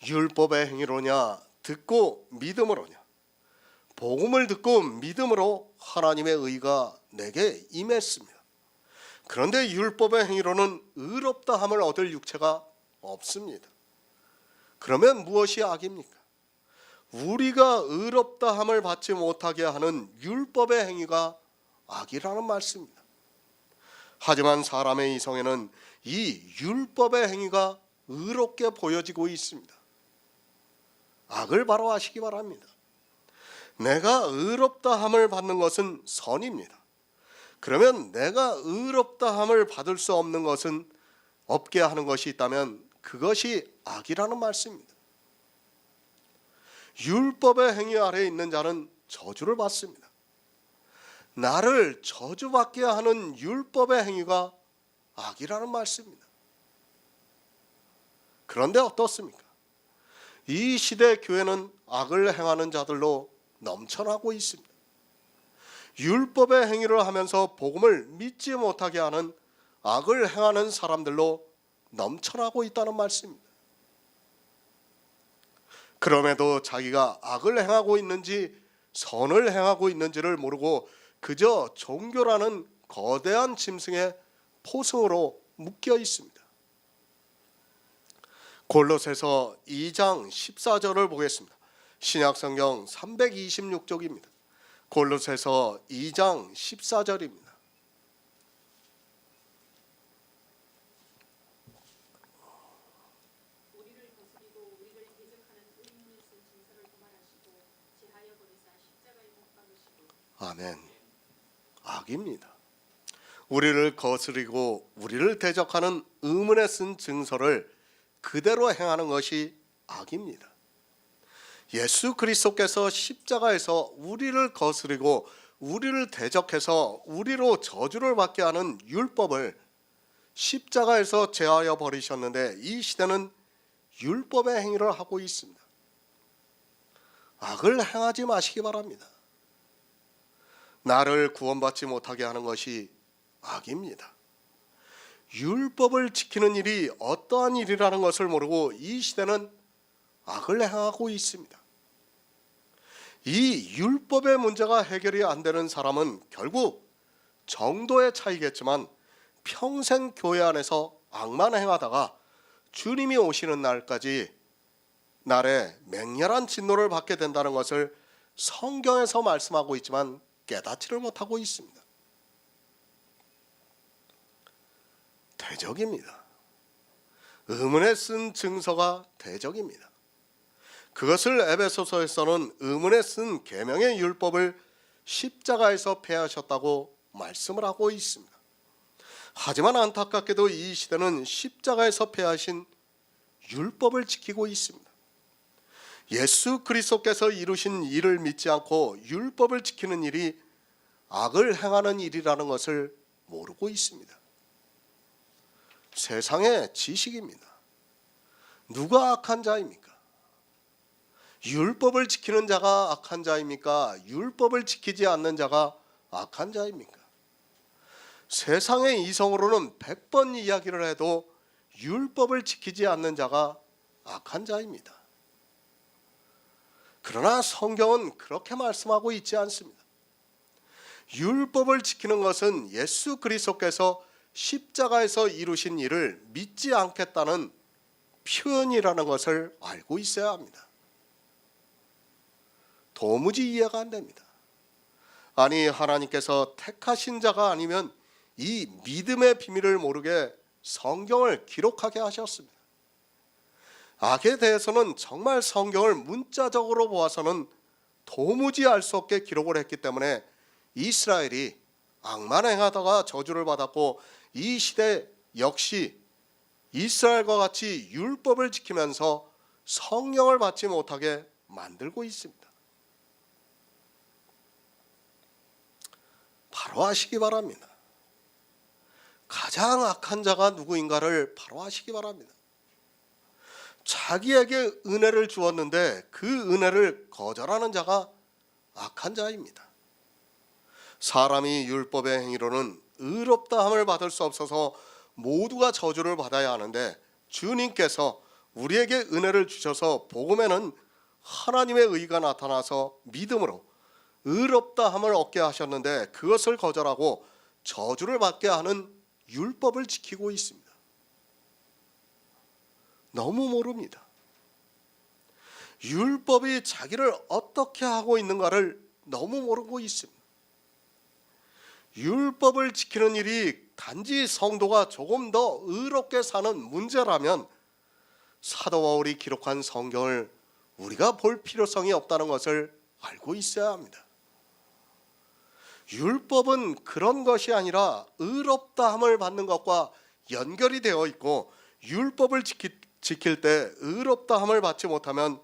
율법의 행위로냐 듣고 믿음으로냐? 복음을 듣고 믿음으로 하나님의 의가 내게 임했습니다. 그런데 율법의 행위로는 의롭다함을 얻을 육체가 없습니다. 그러면 무엇이 악입니까? 우리가 의롭다함을 받지 못하게 하는 율법의 행위가 악이라는 말씀입니다. 하지만 사람의 이성에는 이 율법의 행위가 의롭게 보여지고 있습니다. 악을 바로 아시기 바랍니다. 내가 의롭다함을 받는 것은 선입니다. 그러면 내가 의롭다함을 받을 수 없는 것은 없게 하는 것이 있다면 그것이 악이라는 말씀입니다. 율법의 행위 아래에 있는 자는 저주를 받습니다. 나를 저주받게 하는 율법의 행위가 악이라는 말씀입니다. 그런데 어떻습니까? 이 시대 교회는 악을 행하는 자들로 넘쳐나고 있습니다. 율법의 행위를 하면서 복음을 믿지 못하게 하는 악을 행하는 사람들로 넘쳐나고 있다는 말씀입니다. 그럼에도 자기가 악을 행하고 있는지 선을 행하고 있는지를 모르고 그저 종교라는 거대한 짐승의 포승으로 묶여 있습니다. 골로새서 2장 14절을 보겠습니다. 신약성경 326쪽입니다. 골로새서 2장 14절입니다. 아멘. 악입니다. 우리를 거스리고 우리를 대적하는 의문에 쓴 증서를 그대로 행하는 것이 악입니다. 예수 그리스도께서 십자가에서 우리를 거스리고 우리를 대적해서 우리로 저주를 받게 하는 율법을 십자가에서 제하여 버리셨는데 이 시대는 율법의 행위를 하고 있습니다. 악을 행하지 마시기 바랍니다. 나를 구원받지 못하게 하는 것이 악입니다. 율법을 지키는 일이 어떠한 일이라는 것을 모르고 이 시대는 악을 행하고 있습니다. 이 율법의 문제가 해결이 안 되는 사람은 결국 정도의 차이겠지만 평생 교회 안에서 악만 행하다가 주님이 오시는 날에 맹렬한 진노를 받게 된다는 것을 성경에서 말씀하고 있지만 깨닫지를 못하고 있습니다. 대적입니다. 의문에 쓴 증서가 대적입니다. 그것을 에베소서에서는 의문에 쓴 계명의 율법을 십자가에서 폐하셨다고 말씀을 하고 있습니다. 하지만 안타깝게도 이 시대는 십자가에서 폐하신 율법을 지키고 있습니다. 예수 그리스도께서 이루신 일을 믿지 않고 율법을 지키는 일이 악을 행하는 일이라는 것을 모르고 있습니다. 세상의 지식입니다. 누가 악한 자입니까? 율법을 지키는 자가 악한 자입니까? 율법을 지키지 않는 자가 악한 자입니까? 세상의 이성으로는 100번 이야기를 해도 율법을 지키지 않는 자가 악한 자입니다. 그러나 성경은 그렇게 말씀하고 있지 않습니다. 율법을 지키는 것은 예수 그리스도께서 십자가에서 이루신 일을 믿지 않겠다는 표현이라는 것을 알고 있어야 합니다. 도무지 이해가 안 됩니다. 아니, 하나님께서 택하신 자가 아니면 이 믿음의 비밀을 모르게 성경을 기록하게 하셨습니다. 악에 대해서는 정말 성경을 문자적으로 보아서는 도무지 알 수 없게 기록을 했기 때문에 이스라엘이 악만 행하다가 저주를 받았고 이 시대 역시 이스라엘과 같이 율법을 지키면서 성령을 받지 못하게 만들고 있습니다. 바로 아시기 바랍니다. 가장 악한 자가 누구인가를 바로 아시기 바랍니다. 자기에게 은혜를 주었는데 그 은혜를 거절하는 자가 악한 자입니다. 사람이 율법의 행위로는 의롭다함을 받을 수 없어서 모두가 저주를 받아야 하는데 주님께서 우리에게 은혜를 주셔서 복음에는 하나님의 의가 나타나서 믿음으로 의롭다함을 얻게 하셨는데 그것을 거절하고 저주를 받게 하는 율법을 지키고 있습니다. 너무 모릅니다. 율법이 자기를 어떻게 하고 있는가를 너무 모르고 있습니다. 율법을 지키는 일이 단지 성도가 조금 더 의롭게 사는 문제라면 사도 바울이 기록한 성경을 우리가 볼 필요성이 없다는 것을 알고 있어야 합니다. 율법은 그런 것이 아니라 의롭다함을 받는 것과 연결이 되어 있고 율법을 지킬 때 의롭다함을 받지 못하면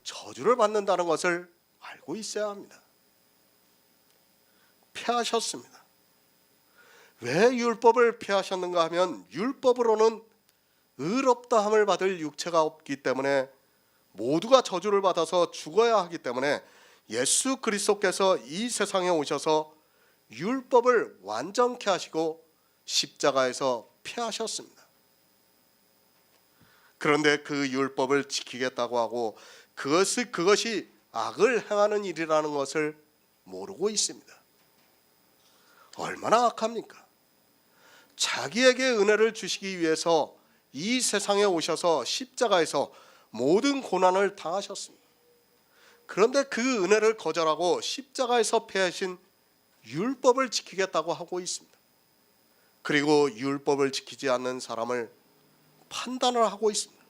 저주를 받는다는 것을 알고 있어야 합니다. 폐하셨습니다. 왜 율법을 폐하셨는가 하면 율법으로는 의롭다함을 받을 육체가 없기 때문에 모두가 저주를 받아서 죽어야 하기 때문에 예수 그리스도께서 이 세상에 오셔서 율법을 완전케 하시고 십자가에서 폐하셨습니다. 그런데 그 율법을 지키겠다고 하고 그것이 악을 행하는 일이라는 것을 모르고 있습니다. 얼마나 악합니까? 자기에게 은혜를 주시기 위해서 이 세상에 오셔서 십자가에서 모든 고난을 당하셨습니다. 그런데 그 은혜를 거절하고 십자가에서 폐하신 율법을 지키겠다고 하고 있습니다. 그리고 율법을 지키지 않는 사람을 판단을 하고 있습니다.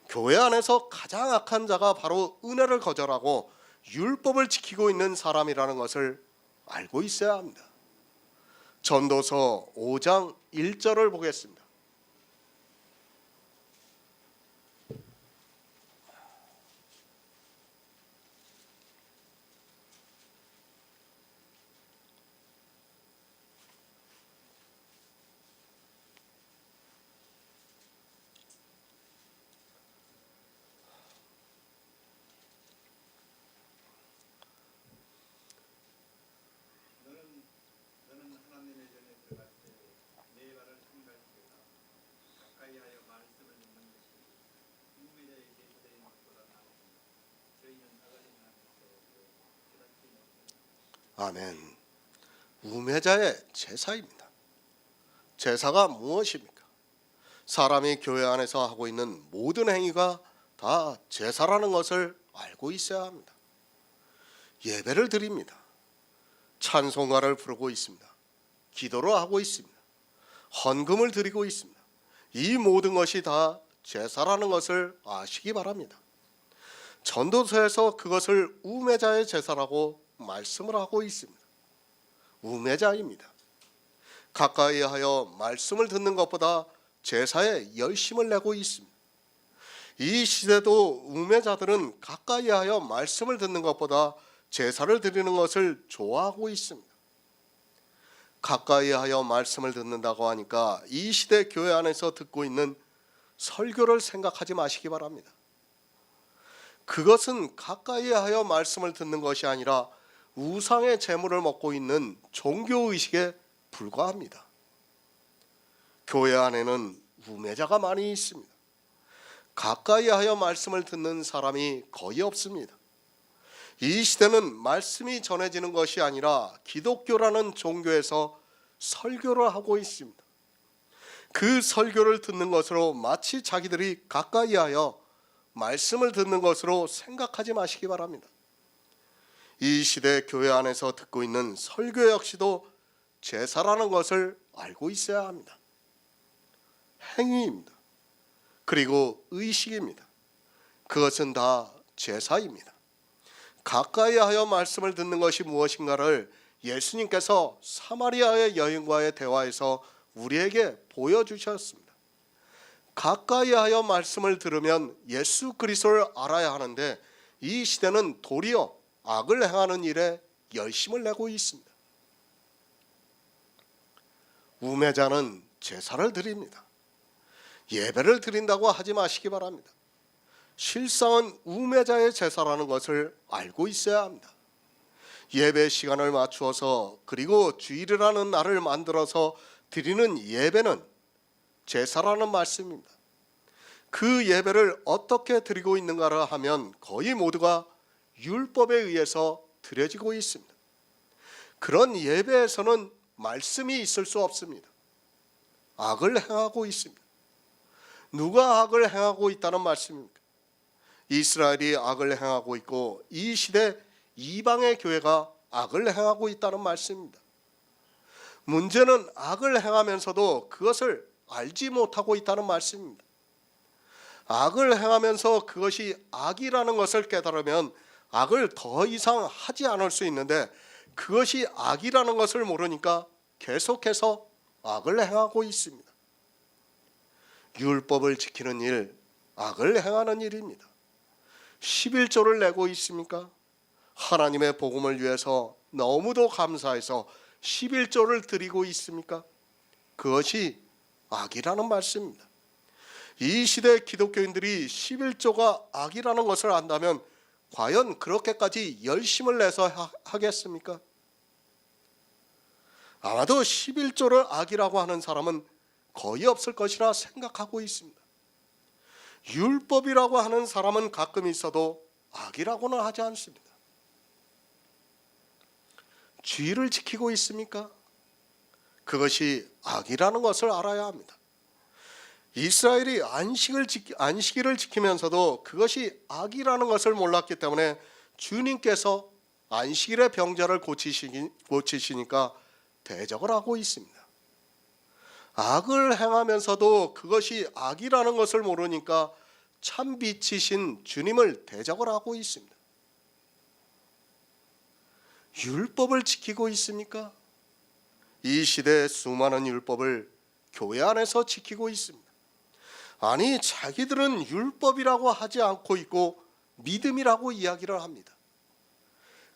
교회 안에서 가장 악한 자가 바로 은혜를 거절하고 율법을 지키고 있는 사람이라는 것을 알고 있어야 합니다. 전도서 5장 1절을 보겠습니다. 너는 하나님의 전에 들어갈 때 네 발을 삼갈 때나 가까이하여 말씀을 듣는 것이 우매자의 제사드린 것보다 나으니 저희는 악을 행하면서 깨닫지 못하니. 아멘. 우매자의 제사입니다. 제사가 무엇입니까? 사람이 교회 안에서 하고 있는 모든 행위가 다 제사라는 것을 알고 있어야 합니다. 예배를 드립니다. 찬송가를 부르고 있습니다. 기도를 하고 있습니다. 헌금을 드리고 있습니다. 이 모든 것이 다 제사라는 것을 아시기 바랍니다. 전도서에서 그것을 우매자의 제사라고 말씀을 하고 있습니다. 우매자입니다. 가까이 하여 말씀을 듣는 것보다 제사에 열심을 내고 있습니다. 이 시대도 우매자들은 가까이 하여 말씀을 듣는 것보다 제사를 드리는 것을 좋아하고 있습니다. 가까이 하여 말씀을 듣는다고 하니까 이 시대 교회 안에서 듣고 있는 설교를 생각하지 마시기 바랍니다. 그것은 가까이 하여 말씀을 듣는 것이 아니라 우상의 재물을 먹고 있는 종교의식에 불과합니다. 교회 안에는 우매자가 많이 있습니다. 가까이 하여 말씀을 듣는 사람이 거의 없습니다. 이 시대는 말씀이 전해지는 것이 아니라 기독교라는 종교에서 설교를 하고 있습니다. 그 설교를 듣는 것으로 마치 자기들이 가까이 하여 말씀을 듣는 것으로 생각하지 마시기 바랍니다. 이 시대 교회 안에서 듣고 있는 설교 역시도 제사라는 것을 알고 있어야 합니다. 행위입니다. 그리고 의식입니다. 그것은 다 제사입니다. 가까이 하여 말씀을 듣는 것이 무엇인가를 예수님께서 사마리아의 여인과의 대화에서 우리에게 보여주셨습니다. 가까이 하여 말씀을 들으면 예수 그리스도를 알아야 하는데 이 시대는 도리어 악을 행하는 일에 열심을 내고 있습니다. 우매자는 제사를 드립니다. 예배를 드린다고 하지 마시기 바랍니다. 실상은 우매자의 제사라는 것을 알고 있어야 합니다. 예배 시간을 맞추어서 그리고 주일이라는 날을 만들어서 드리는 예배는 제사라는 말씀입니다. 그 예배를 어떻게 드리고 있는가를 하면 거의 모두가 율법에 의해서 드려지고 있습니다. 그런 예배에서는 말씀이 있을 수 없습니다. 악을 행하고 있습니다. 누가 악을 행하고 있다는 말씀입니까? 이스라엘이 악을 행하고 있고 이 시대 이방의 교회가 악을 행하고 있다는 말씀입니다. 문제는 악을 행하면서도 그것을 알지 못하고 있다는 말씀입니다. 악을 행하면서 그것이 악이라는 것을 깨달으면 악을 더 이상 하지 않을 수 있는데 그것이 악이라는 것을 모르니까 계속해서 악을 행하고 있습니다. 율법을 지키는 일, 악을 행하는 일입니다. 11조를 내고 있습니까? 하나님의 복음을 위해서 너무도 감사해서 11조를 드리고 있습니까? 그것이 악이라는 말씀입니다. 이 시대 기독교인들이 11조가 악이라는 것을 안다면 과연 그렇게까지 열심을 내서 하겠습니까? 아마도 11조를 악이라고 하는 사람은 거의 없을 것이라 생각하고 있습니다. 율법이라고 하는 사람은 가끔 있어도 악이라고는 하지 않습니다. 주의를 지키고 있습니까? 그것이 악이라는 것을 알아야 합니다. 이스라엘이 안식일을 지키면서도 그것이 악이라는 것을 몰랐기 때문에 주님께서 안식일의 병자를 고치시니까 대적을 하고 있습니다. 악을 행하면서도 그것이 악이라는 것을 모르니까 참 빛이신 주님을 대적을 하고 있습니다. 율법을 지키고 있습니까? 이 시대의 수많은 율법을 교회 안에서 지키고 있습니다. 아니, 자기들은 율법이라고 하지 않고 있고 믿음이라고 이야기를 합니다.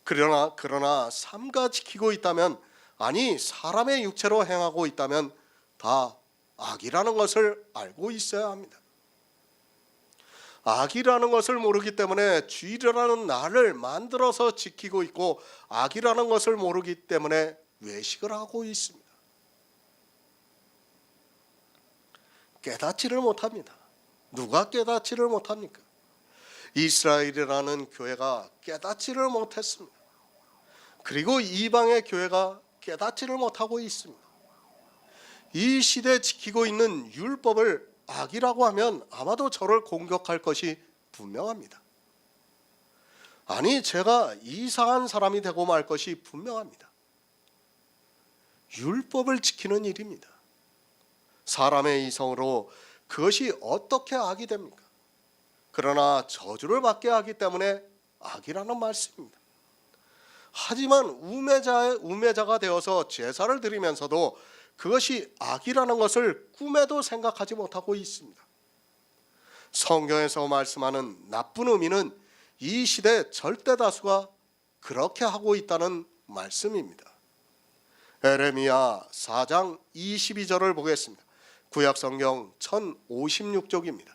그러나 삼가 지키고 있다면, 아니 사람의 육체로 행하고 있다면 다 악이라는 것을 알고 있어야 합니다. 악이라는 것을 모르기 때문에 주일이라는 날을 만들어서 지키고 있고, 악이라는 것을 모르기 때문에 외식을 하고 있습니다. 깨닫지를 못합니다. 누가 깨닫지를 못합니까? 이스라엘이라는 교회가 깨닫지를 못했습니다. 그리고 이방의 교회가 깨닫지를 못하고 있습니다. 이 시대에 지키고 있는 율법을 악이라고 하면 아마도 저를 공격할 것이 분명합니다. 아니, 제가 이상한 사람이 되고 말 것이 분명합니다. 율법을 지키는 일입니다. 사람의 이성으로 그것이 어떻게 악이 됩니까? 그러나 저주를 받게 하기 때문에 악이라는 말씀입니다. 하지만 우매자가 되어서 제사를 드리면서도 그것이 악이라는 것을 꿈에도 생각하지 못하고 있습니다. 성경에서 말씀하는 나쁜 의미는 이 시대 절대 다수가 그렇게 하고 있다는 말씀입니다. 에레미야 4장 22절을 보겠습니다. 구약성경 1056쪽입니다.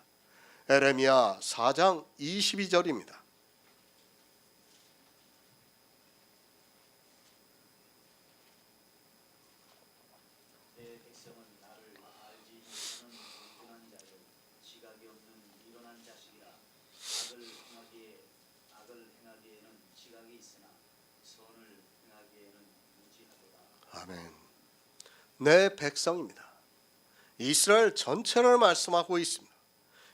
에레미야 4장 22절입니다. 내 백성은 나를 알지 못하는 불순한 자요 지각이 없는 미련한 자식이라. 악을 행하기에는 지각이 있으나 선을 행하기에는 무지하도다. 아멘. 내 백성입니다. 이스라엘 전체를 말씀하고 있습니다.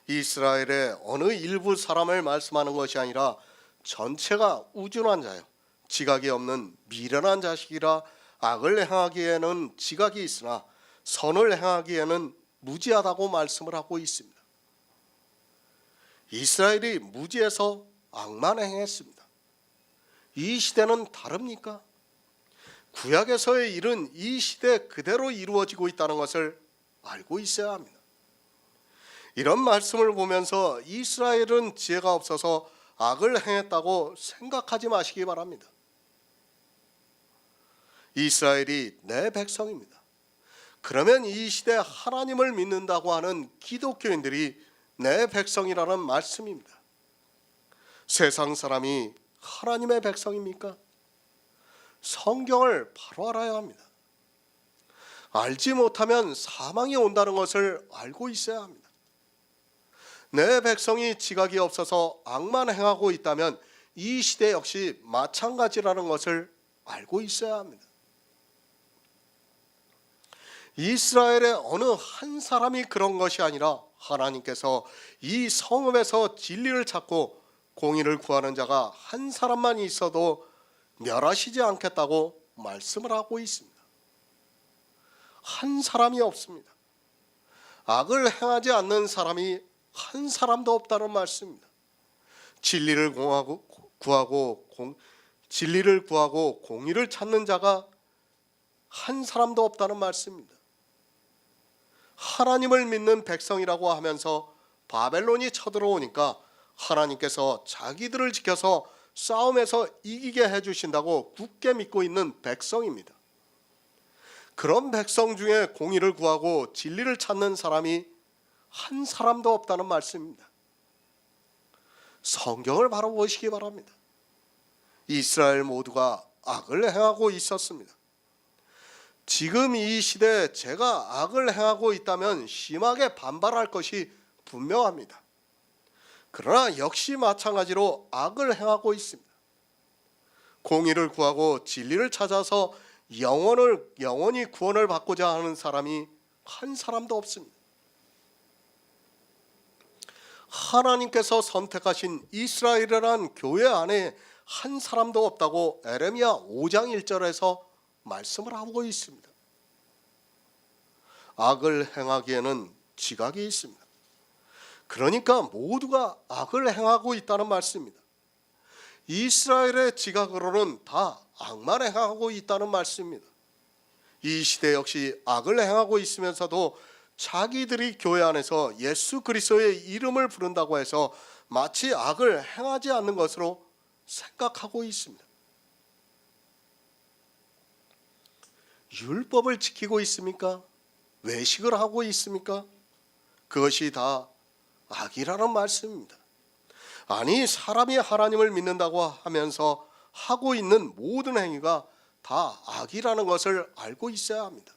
이스라엘의 어느 일부 사람을 말씀하는 것이 아니라 전체가 우둔한 자요 지각이 없는 미련한 자식이라. 악을 행하기에는 지각이 있으나 선을 행하기에는 무지하다고 말씀을 하고 있습니다. 이스라엘이 무지해서 악만 행했습니다. 이 시대는 다릅니까? 구약에서의 일은 이 시대 그대로 이루어지고 있다는 것을 알고 있어야 합니다. 이런 말씀을 보면서 이스라엘은 지혜가 없어서 악을 행했다고 생각하지 마시기 바랍니다. 이스라엘이 내 백성입니다. 그러면 이 시대 하나님을 믿는다고 하는 기독교인들이 내 백성이라는 말씀입니다. 세상 사람이 하나님의 백성입니까? 성경을 바로 알아야 합니다. 알지 못하면 사망이 온다는 것을 알고 있어야 합니다. 내 백성이 지각이 없어서 악만 행하고 있다면 이 시대 역시 마찬가지라는 것을 알고 있어야 합니다. 이스라엘의 어느 한 사람이 그런 것이 아니라 하나님께서 이 성읍에서 진리를 찾고 공의를 구하는 자가 한 사람만 있어도 멸하시지 않겠다고 말씀을 하고 있습니다. 한 사람이 없습니다. 악을 행하지 않는 사람이 한 사람도 없다는 말씀입니다. 진리를 구하고 공의를 찾는 자가 한 사람도 없다는 말씀입니다. 하나님을 믿는 백성이라고 하면서 바벨론이 쳐들어오니까 하나님께서 자기들을 지켜서 싸움에서 이기게 해주신다고 굳게 믿고 있는 백성입니다. 그런 백성 중에 공의를 구하고 진리를 찾는 사람이 한 사람도 없다는 말씀입니다. 성경을 바로 보시기 바랍니다. 이스라엘 모두가 악을 행하고 있었습니다. 지금 이 시대에 제가 악을 행하고 있다면 심하게 반발할 것이 분명합니다. 그러나 역시 마찬가지로 악을 행하고 있습니다. 공의를 구하고 진리를 찾아서 영원히 구원을 받고자 하는 사람이 한 사람도 없습니다. 하나님께서 선택하신 이스라엘이란 교회 안에 한 사람도 없다고 에레미야 5장 1절에서 말씀을 하고 있습니다. 악을 행하기에는 지각이 있습니다. 그러니까 모두가 악을 행하고 있다는 말씀입니다. 이스라엘의 지각으로는 다 악만 행하고 있다는 말씀입니다. 이 시대 역시 악을 행하고 있으면서도 자기들이 교회 안에서 예수 그리스도의 이름을 부른다고 해서 마치 악을 행하지 않는 것으로 생각하고 있습니다. 율법을 지키고 있습니까? 외식을 하고 있습니까? 그것이 다 악이라는 말씀입니다. 아니, 사람이 하나님을 믿는다고 하면서 하고 있는 모든 행위가 다 악이라는 것을 알고 있어야 합니다.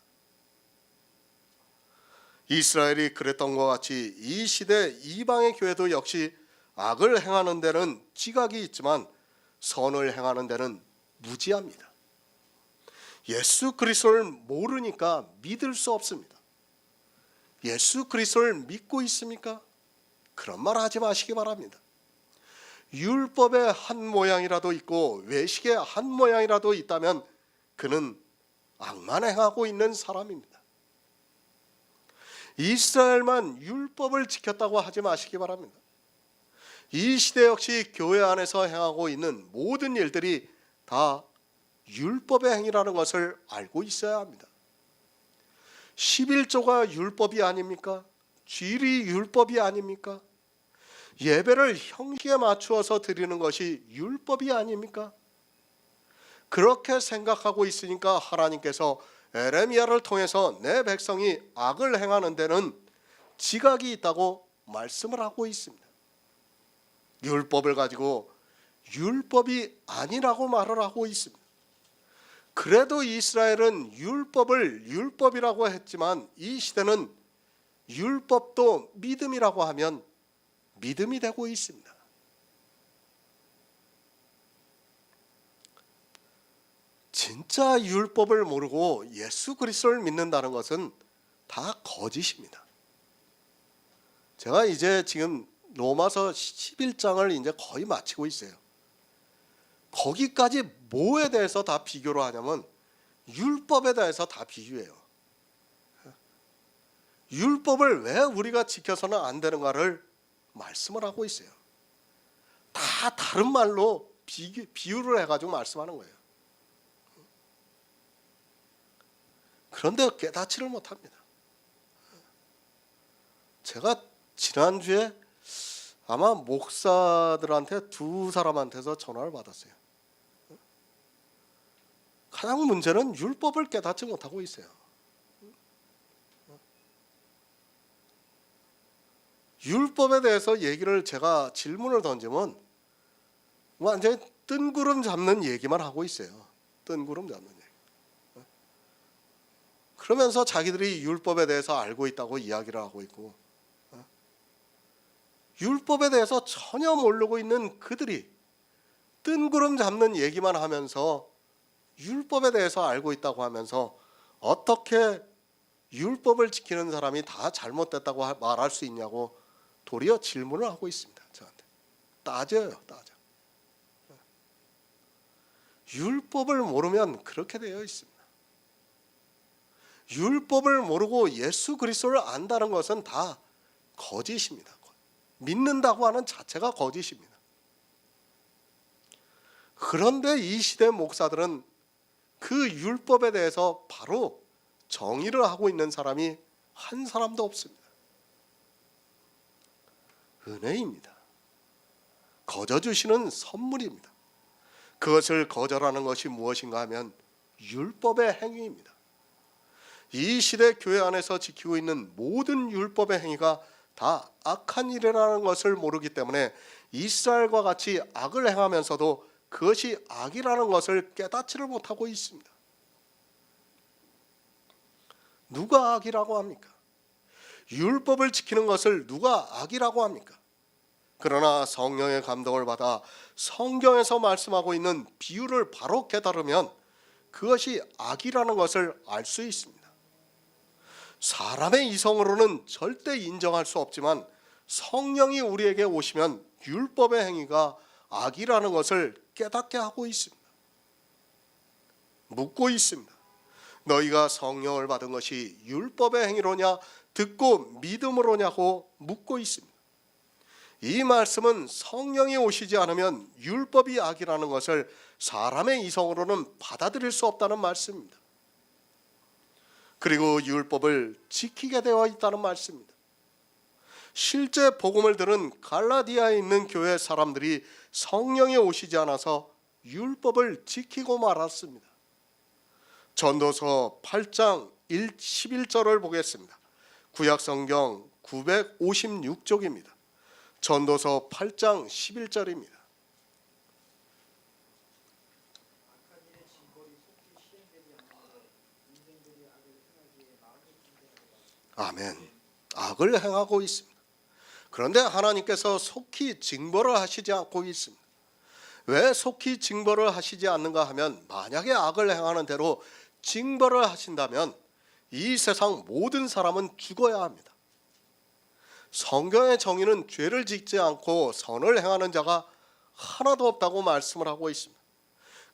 이스라엘이 그랬던 것 같이 이 시대 이방의 교회도 역시 악을 행하는 데는 지각이 있지만 선을 행하는 데는 무지합니다. 예수 그리스도를 모르니까 믿을 수 없습니다. 예수 그리스도를 믿고 있습니까? 그런 말 하지 마시기 바랍니다. 율법의 한 모양이라도 있고 외식의 한 모양이라도 있다면 그는 악만 행하고 있는 사람입니다. 이스라엘만 율법을 지켰다고 하지 마시기 바랍니다. 이 시대 역시 교회 안에서 행하고 있는 모든 일들이 다 율법의 행위라는 것을 알고 있어야 합니다. 11조가 율법이 아닙니까? 주일이 율법이 아닙니까? 예배를 형식에 맞추어서 드리는 것이 율법이 아닙니까? 그렇게 생각하고 있으니까 하나님께서 에레미야를 통해서 내 백성이 악을 행하는 데는 지각이 있다고 말씀을 하고 있습니다. 율법을 가지고 율법이 아니라고 말을 하고 있습니다. 그래도 이스라엘은 율법을 율법이라고 했지만 이 시대는 율법도 믿음이라고 하면 믿음이 되고 있습니다. 진짜 율법을 모르고 예수 그리스도를 믿는다는 것은 다 거짓입니다. 제가 이제 지금 로마서 11장을 이제 거의 마치고 있어요. 거기까지 뭐에 대해서 다 비교를 하냐면 율법에 대해서 다 비교해요. 율법을 왜 우리가 지켜서는 안 되는가를 말씀을 하고 있어요. 다 다른 말로 비유를 해가지고 말씀하는 거예요. 그런데 깨닫지를 못합니다. 제가 지난주에 아마 목사들한테 두 사람한테서 전화를 받았어요. 가장 문제는 율법을 깨닫지 못하고 있어요. 율법에 대해서 얘기를 제가 질문을 던지면 완전히 뜬구름 잡는 얘기만 하고 있어요. 뜬구름 잡는 얘기. 그러면서 자기들이 율법에 대해서 알고 있다고 이야기를 하고 있고, 율법에 대해서 전혀 모르고 있는 그들이 뜬구름 잡는 얘기만 하면서 율법에 대해서 알고 있다고 하면서 어떻게 율법을 지키는 사람이 다 잘못됐다고 말할 수 있냐고 도리어 질문을 하고 있습니다. 저한테 따져요. 율법을 모르면 그렇게 되어 있습니다. 율법을 모르고 예수 그리스도를 안다는 것은 다 거짓입니다. 믿는다고 하는 자체가 거짓입니다. 그런데 이 시대 목사들은 그 율법에 대해서 바로 정의를 하고 있는 사람이 한 사람도 없습니다. 은혜입니다. 거저 주시는 선물입니다. 그것을 거절하는 것이 무엇인가 하면 율법의 행위입니다. 이 시대 교회 안에서 지키고 있는 모든 율법의 행위가 다 악한 일이라는 것을 모르기 때문에 이스라엘과 같이 악을 행하면서도 그것이 악이라는 것을 깨닫지를 못하고 있습니다. 누가 악이라고 합니까? 율법을 지키는 것을 누가 악이라고 합니까? 그러나 성령의 감동을 받아 성경에서 말씀하고 있는 비유를 바로 깨달으면 그것이 악이라는 것을 알 수 있습니다. 사람의 이성으로는 절대 인정할 수 없지만 성령이 우리에게 오시면 율법의 행위가 악이라는 것을 깨닫게 하고 있습니다. 묻고 있습니다. 너희가 성령을 받은 것이 율법의 행위로냐 듣고 믿음으로냐고 묻고 있습니다. 이 말씀은 성령이 오시지 않으면 율법이 악이라는 것을 사람의 이성으로는 받아들일 수 없다는 말씀입니다. 그리고 율법을 지키게 되어 있다는 말씀입니다. 실제 복음을 들은 갈라디아에 있는 교회 사람들이 성령이 오시지 않아서 율법을 지키고 말았습니다. 전도서 8장 11절을 보겠습니다. 구약성경 956쪽입니다. 전도서 8장 11절입니다. 악한 일의 징벌이 속히 시행되지 않고 인생들이 악을 행하기에 마음이 담대하도다. 아멘. 악을 행하고 있습니다. 그런데 하나님께서 속히 징벌을 하시지 않고 있습니다. 왜 속히 징벌을 하시지 않는가 하면 만약에 악을 행하는 대로 징벌을 하신다면 이 세상 모든 사람은 죽어야 합니다. 성경의 정의는 죄를 짓지 않고 선을 행하는 자가 하나도 없다고 말씀을 하고 있습니다.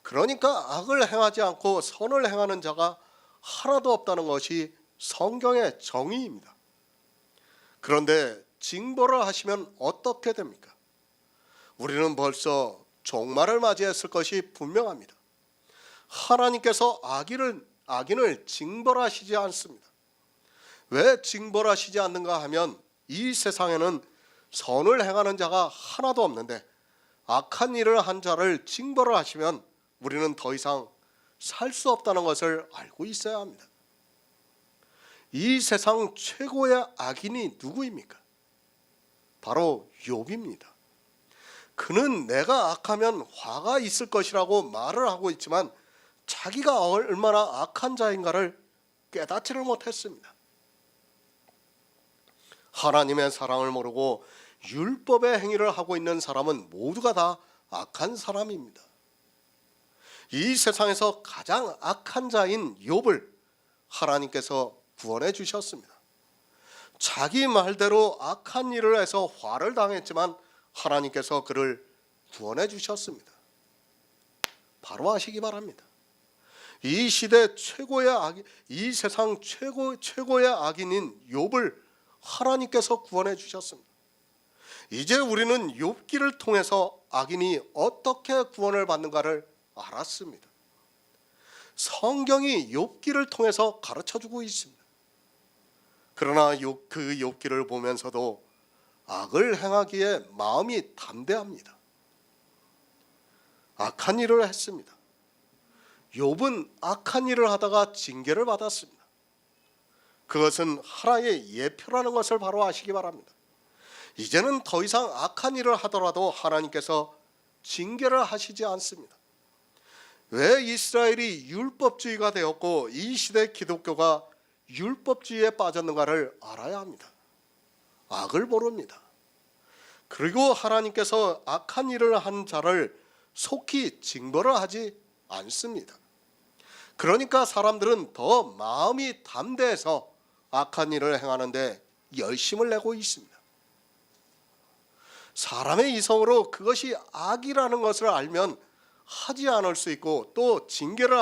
그러니까 악을 행하지 않고 선을 행하는 자가 하나도 없다는 것이 성경의 정의입니다. 그런데 징벌을 하시면 어떻게 됩니까? 우리는 벌써 종말을 맞이했을 것이 분명합니다. 하나님께서 악인을 징벌하시지 않습니다. 왜 징벌하시지 않는가 하면 이 세상에는 선을 행하는 자가 하나도 없는데 악한 일을 한 자를 징벌을 하시면 우리는 더 이상 살 수 없다는 것을 알고 있어야 합니다. 이 세상 최고의 악인이 누구입니까? 바로 욥입니다. 그는 내가 악하면 화가 있을 것이라고 말을 하고 있지만 자기가 얼마나 악한 자인가를 깨닫지를 못했습니다. 하나님의 사랑을 모르고 율법의 행위를 하고 있는 사람은 모두가 다 악한 사람입니다. 이 세상에서 가장 악한 자인 욥을 하나님께서 구원해 주셨습니다. 자기 말대로 악한 일을 해서 화를 당했지만 하나님께서 그를 구원해 주셨습니다. 바로 아시기 바랍니다. 이 시대 최고의 악인, 이 세상 최고의 악인인 욥을 하나님께서 구원해 주셨습니다. 이제 우리는 욥기를 통해서 악인이 어떻게 구원을 받는가를 알았습니다. 성경이 욥기를 통해서 가르쳐주고 있습니다. 그러나 그 욥기를 보면서도 악을 행하기에 마음이 담대합니다. 악한 일을 했습니다. 욥은 악한 일을 하다가 징계를 받았습니다. 그것은 하나의 예표라는 것을 바로 아시기 바랍니다. 이제는 더 이상 악한 일을 하더라도 하나님께서 징계를 하시지 않습니다. 왜 이스라엘이 율법주의가 되었고 이 시대 기독교가 율법주의에 빠졌는가를 알아야 합니다. 악을 모릅니다. 그리고 하나님께서 악한 일을 한 자를 속히 징벌을 하지 않습니다. 그러니까 사람들은 더 마음이 담대해서 악한 일을 행하는데 열심을 내고 있습니다. 사람의 이성으로 그것이 악이라는 것을 알면 하지 않을 수 있고 또 징계를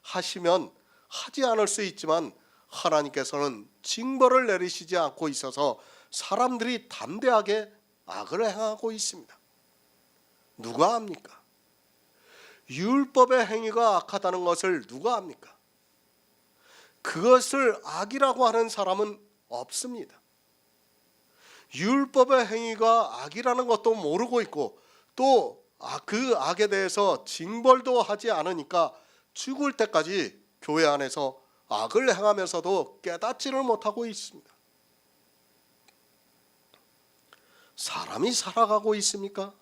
하시면 하지 않을 수 있지만 하나님께서는 징벌을 내리시지 않고 있어서 사람들이 담대하게 악을 행하고 있습니다. 누가 압니까? 율법의 행위가 악하다는 것을 누가 압니까? 그것을 악이라고 하는 사람은 없습니다. 율법의 행위가 악이라는 것도 모르고 있고 또 그 악에 대해서 징벌도 하지 않으니까 죽을 때까지 교회 안에서 악을 행하면서도 깨닫지를 못하고 있습니다. 사람이 살아가고 있습니까?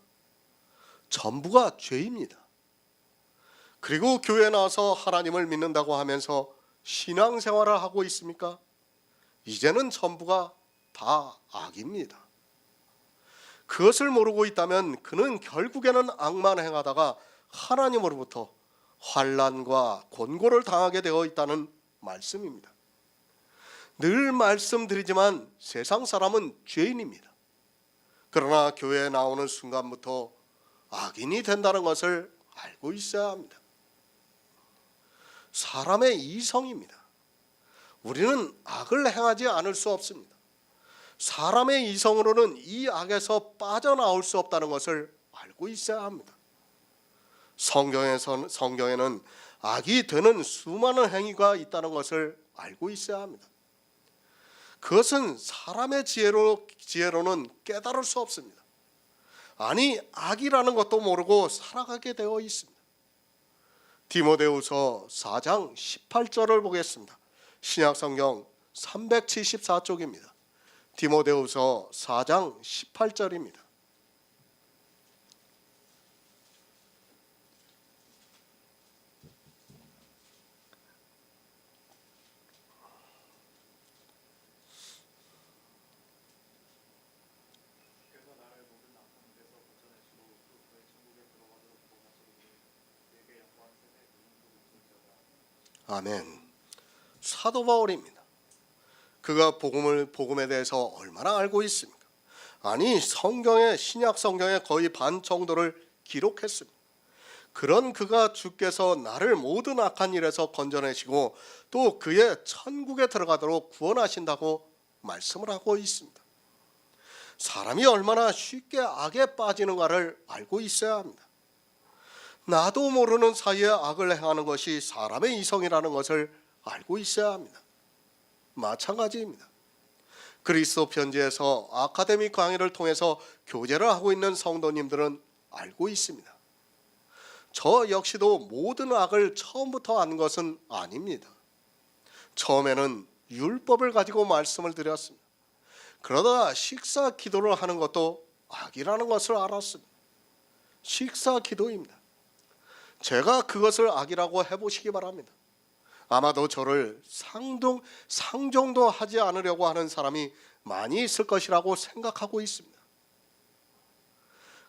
전부가 죄입니다. 그리고 교회에 나와서 하나님을 믿는다고 하면서 신앙생활을 하고 있습니까? 이제는 전부가 다 악입니다. 그것을 모르고 있다면 그는 결국에는 악만 행하다가 하나님으로부터 환난과 곤고를 당하게 되어 있다는 말씀입니다. 늘 말씀드리지만 세상 사람은 죄인입니다. 그러나 교회에 나오는 순간부터 악인이 된다는 것을 알고 있어야 합니다. 사람의 이성입니다. 우리는 악을 행하지 않을 수 없습니다. 사람의 이성으로는 이 악에서 빠져나올 수 없다는 것을 알고 있어야 합니다. 성경에는 악이 되는 수많은 행위가 있다는 것을 알고 있어야 합니다. 그것은 사람의 지혜로는 깨달을 수 없습니다. 아니, 악이라는 것도 모르고 살아가게 되어 있습니다. 디모데후서 4장 18절을 보겠습니다. 신약성경 374쪽입니다. 디모데후서 4장 18절입니다. 아멘. 사도 바울입니다. 그가 복음에 대해서 얼마나 알고 있습니까? 아니, 신약 성경의 거의 반 정도를 기록했습니다. 그런 그가 주께서 나를 모든 악한 일에서 건져내시고 또 그의 천국에 들어가도록 구원하신다고 말씀을 하고 있습니다. 사람이 얼마나 쉽게 악에 빠지는가를 알고 있어야 합니다. 나도 모르는 사이에 악을 행하는 것이 사람의 이성이라는 것을 알고 있어야 합니다. 마찬가지입니다. 그리스도 편지에서 아카데믹 강의를 통해서 교제를 하고 있는 성도님들은 알고 있습니다. 저 역시도 모든 악을 처음부터 안 것은 아닙니다. 처음에는 율법을 가지고 말씀을 드렸습니다. 그러다 식사 기도를 하는 것도 악이라는 것을 알았습니다. 식사 기도입니다. 제가 그것을 악이라고 해보시기 바랍니다. 아마도 저를 상종도 하지 않으려고 하는 사람이 많이 있을 것이라고 생각하고 있습니다.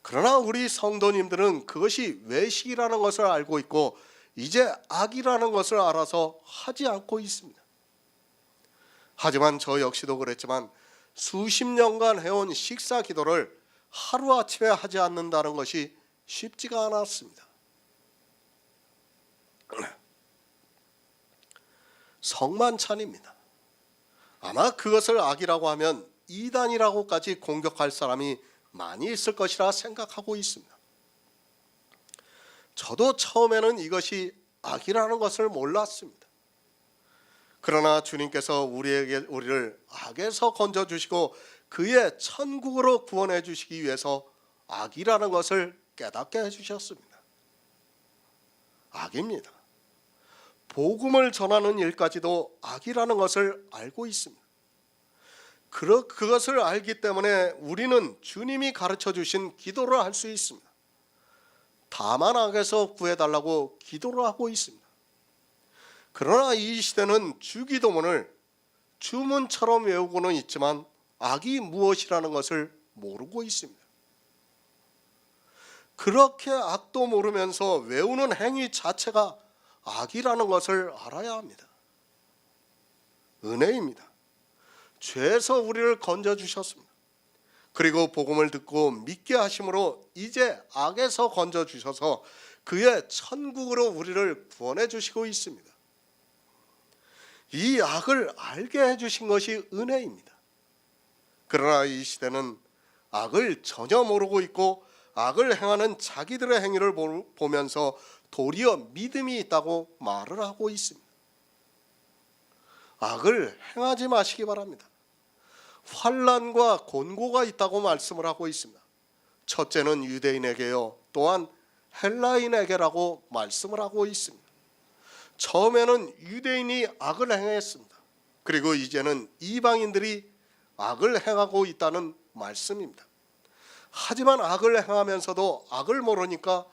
그러나 우리 성도님들은 그것이 외식이라는 것을 알고 있고 이제 악이라는 것을 알아서 하지 않고 있습니다. 하지만 저 역시도 그랬지만 수십 년간 해온 식사 기도를 하루아침에 하지 않는다는 것이 쉽지가 않았습니다. 성만찬입니다. 아마 그것을 악이라고 하면 이단이라고까지 공격할 사람이 많이 있을 것이라 생각하고 있습니다. 저도 처음에는 이것이 악이라는 것을 몰랐습니다. 그러나 주님께서 우리를 악에서 건져주시고 그의 천국으로 구원해 주시기 위해서 악이라는 것을 깨닫게 해주셨습니다. 악입니다. 복음을 전하는 일까지도 악이라는 것을 알고 있습니다. 그것을 알기 때문에 우리는 주님이 가르쳐 주신 기도를 할 수 있습니다. 다만 악에서 구해달라고 기도를 하고 있습니다. 그러나 이 시대는 주기도문을 주문처럼 외우고는 있지만 악이 무엇이라는 것을 모르고 있습니다. 그렇게 악도 모르면서 외우는 행위 자체가 악이라는 것을 알아야 합니다. 은혜입니다. 죄에서 우리를 건져주셨습니다. 그리고 복음을 듣고 믿게 하심으로 이제 악에서 건져주셔서 그의 천국으로 우리를 구원해 주시고 있습니다. 이 악을 알게 해주신 것이 은혜입니다. 그러나 이 시대는 악을 전혀 모르고 있고 악을 행하는 자기들의 행위를 보면서 도리어 믿음이 있다고 말을 하고 있습니다. 악을 행하지 마시기 바랍니다. 환난과 곤고가 있다고 말씀을 하고 있습니다. 첫째는 유대인에게요, 또한 헬라인에게라고 말씀을 하고 있습니다. 처음에는 유대인이 악을 행했습니다. 그리고 이제는 이방인들이 악을 행하고 있다는 말씀입니다. 하지만 악을 행하면서도 악을 모르니까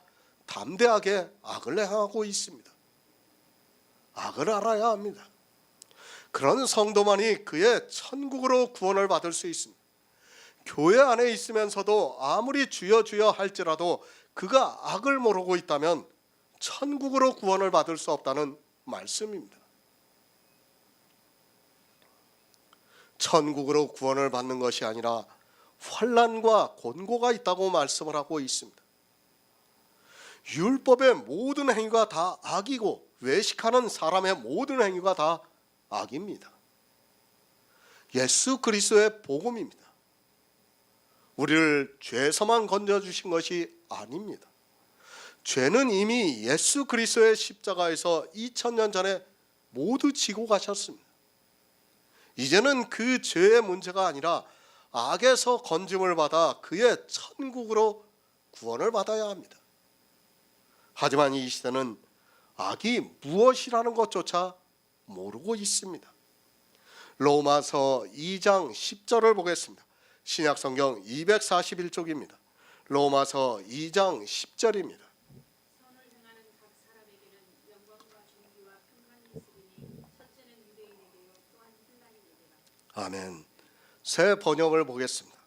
담대하게 악을 행하고 있습니다. 악을 알아야 합니다. 그런 성도만이 그의 천국으로 구원을 받을 수 있습니다. 교회 안에 있으면서도 아무리 주여 주여 할지라도 그가 악을 모르고 있다면 천국으로 구원을 받을 수 없다는 말씀입니다. 천국으로 구원을 받는 것이 아니라 환난과 곤고가 있다고 말씀을 하고 있습니다. 율법의 모든 행위가 다 악이고 외식하는 사람의 모든 행위가 다 악입니다. 예수 그리스도의 복음입니다. 우리를 죄에서만 건져주신 것이 아닙니다. 죄는 이미 예수 그리스도의 십자가에서 2000년 전에 모두 지고 가셨습니다. 이제는 그 죄의 문제가 아니라 악에서 건짐을 받아 그의 천국으로 구원을 받아야 합니다. 하지만 이 시대는 악이 무엇이라는 것조차 모르고 있습니다. 로마서 2장 10절을 보겠습니다. 신약성경 241쪽입니다. 로마서 2장 10절입니다. 선을 행하는 각 사람에게는 영광과 존귀와 평강이 있으리니 첫째는 유대인에게요 또한 헬라인에게라. 아멘. 새 번역을 보겠습니다.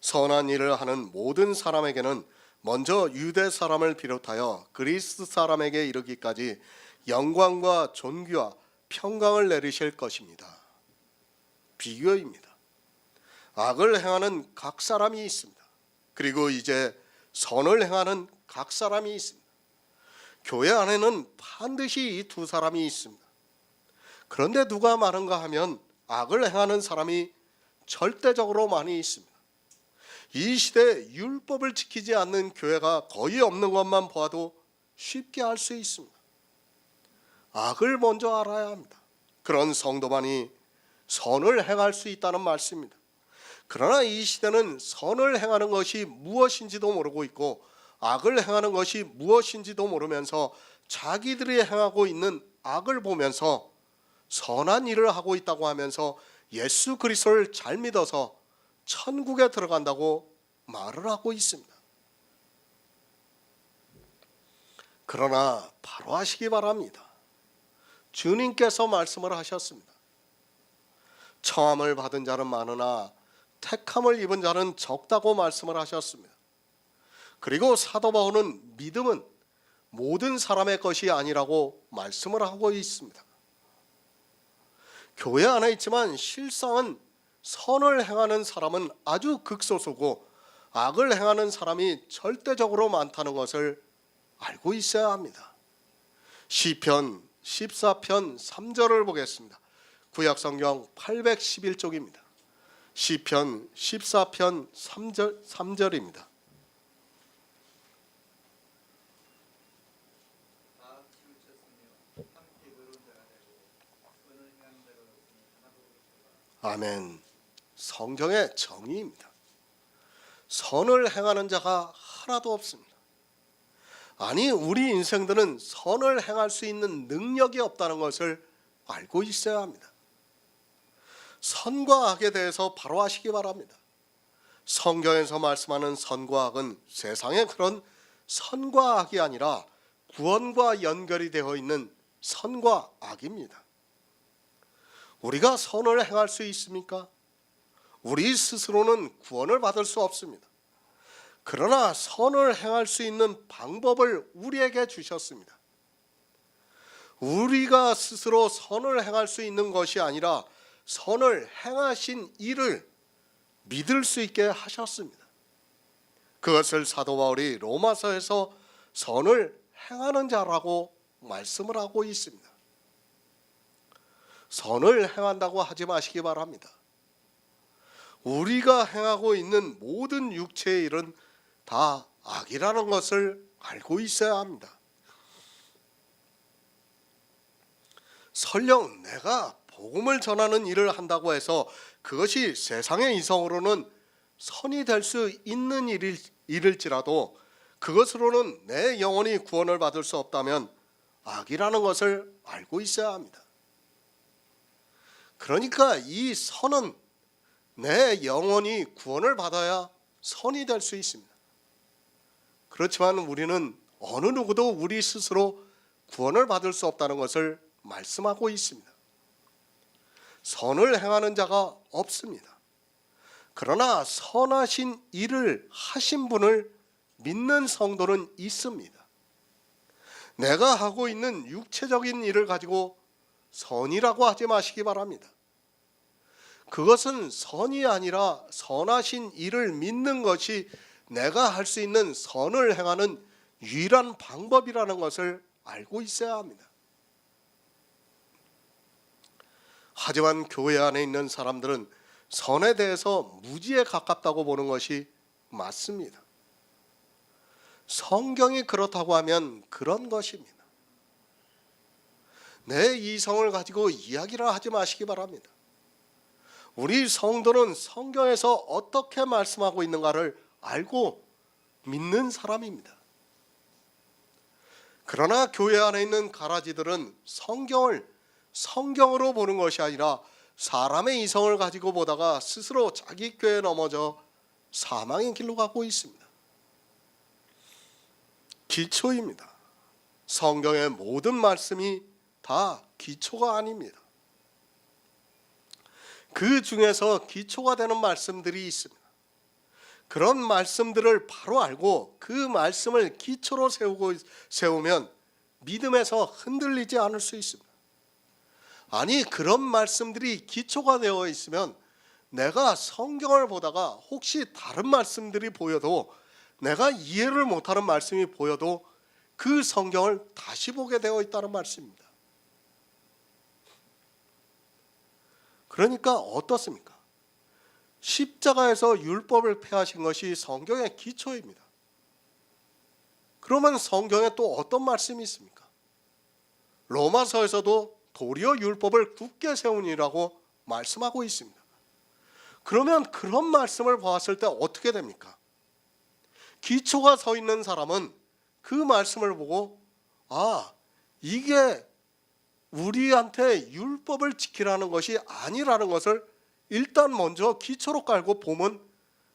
선한 일을 하는 모든 사람에게는 먼저 유대 사람을 비롯하여 그리스 사람에게 이르기까지 영광과 존귀와 평강을 내리실 것입니다. 비교입니다. 악을 행하는 각 사람이 있습니다. 그리고 이제 선을 행하는 각 사람이 있습니다. 교회 안에는 반드시 이 두 사람이 있습니다. 그런데 누가 많은가 하면 악을 행하는 사람이 절대적으로 많이 있습니다. 이 시대에 율법을 지키지 않는 교회가 거의 없는 것만 보아도 쉽게 알 수 있습니다. 악을 먼저 알아야 합니다. 그런 성도만이 선을 행할 수 있다는 말씀입니다. 그러나 이 시대는 선을 행하는 것이 무엇인지도 모르고 있고 악을 행하는 것이 무엇인지도 모르면서 자기들이 행하고 있는 악을 보면서 선한 일을 하고 있다고 하면서 예수 그리스도를 잘 믿어서 천국에 들어간다고 말을 하고 있습니다. 그러나 바로 하시기 바랍니다. 주님께서 말씀을 하셨습니다. 청함을 받은 자는 많으나 택함을 입은 자는 적다고 말씀을 하셨습니다. 그리고 사도 바울은 믿음은 모든 사람의 것이 아니라고 말씀을 하고 있습니다. 교회 안에 있지만 실상은 선을 행하는 사람은 아주 극소수고 악을 행하는 사람이 절대적으로 많다는 것을 알고 있어야 합니다. 시편 14편 3절을 보겠습니다. 구약성경 811쪽입니다. 시편 14편 3절입니다. 다 치우쳤으며 함께 의로운 자가 되고 선을 행하는 자가 없으니 하나도 없으리라. 아멘. 성경의 정의입니다. 선을 행하는 자가 하나도 없습니다. 아니, 우리 인생들은 선을 행할 수 있는 능력이 없다는 것을 알고 있어야 합니다. 선과 악에 대해서 바로 하시기 바랍니다. 성경에서 말씀하는 선과 악은 세상의 그런 선과 악이 아니라 구원과 연결이 되어 있는 선과 악입니다. 우리가 선을 행할 수 있습니까? 우리 스스로는 구원을 받을 수 없습니다. 그러나 선을 행할 수 있는 방법을 우리에게 주셨습니다. 우리가 스스로 선을 행할 수 있는 것이 아니라 선을 행하신 이를 믿을 수 있게 하셨습니다. 그것을 사도 바울이 로마서에서 선을 행하는 자라고 말씀을 하고 있습니다. 선을 행한다고 하지 마시기 바랍니다. 우리가 행하고 있는 모든 육체의 일은 다 악이라는 것을 알고 있어야 합니다. 설령 내가 복음을 전하는 일을 한다고 해서 그것이 세상의 이성으로는 선이 될 수 있는 일일지라도 그것으로는 내 영혼이 구원을 받을 수 없다면 악이라는 것을 알고 있어야 합니다. 그러니까 이 선은 내 영혼이 구원을 받아야 선이 될 수 있습니다. 그렇지만 우리는 어느 누구도 우리 스스로 구원을 받을 수 없다는 것을 말씀하고 있습니다. 선을 행하는 자가 없습니다. 그러나 선하신 일을 하신 분을 믿는 성도는 있습니다. 내가 하고 있는 육체적인 일을 가지고 선이라고 하지 마시기 바랍니다. 그것은 선이 아니라 선하신 일을 믿는 것이 내가 할 수 있는 선을 행하는 유일한 방법이라는 것을 알고 있어야 합니다. 하지만 교회 안에 있는 사람들은 선에 대해서 무지에 가깝다고 보는 것이 맞습니다. 성경이 그렇다고 하면 그런 것입니다. 내 이성을 가지고 이야기를 하지 마시기 바랍니다. 우리 성도는 성경에서 어떻게 말씀하고 있는가를 알고 믿는 사람입니다. 그러나 교회 안에 있는 가라지들은 성경을 성경으로 보는 것이 아니라 사람의 이성을 가지고 보다가 스스로 자기 꾀에 넘어져 사망의 길로 가고 있습니다. 기초입니다. 성경의 모든 말씀이 다 기초가 아닙니다. 그 중에서 기초가 되는 말씀들이 있습니다. 그런 말씀들을 바로 알고 그 말씀을 기초로 세우면 믿음에서 흔들리지 않을 수 있습니다. 아니, 그런 말씀들이 기초가 되어 있으면 내가 성경을 보다가 혹시 다른 말씀들이 보여도, 내가 이해를 못하는 말씀이 보여도 그 성경을 다시 보게 되어 있다는 말씀입니다. 그러니까 어떻습니까? 십자가에서 율법을 폐하신 것이 성경의 기초입니다. 그러면 성경에 또 어떤 말씀이 있습니까? 로마서에서도 도리어 율법을 굳게 세우니라고 말씀하고 있습니다. 그러면 그런 말씀을 보았을 때 어떻게 됩니까? 기초가 서 있는 사람은 그 말씀을 보고, 이게 우리한테 율법을 지키라는 것이 아니라는 것을 일단 먼저 기초로 깔고 보면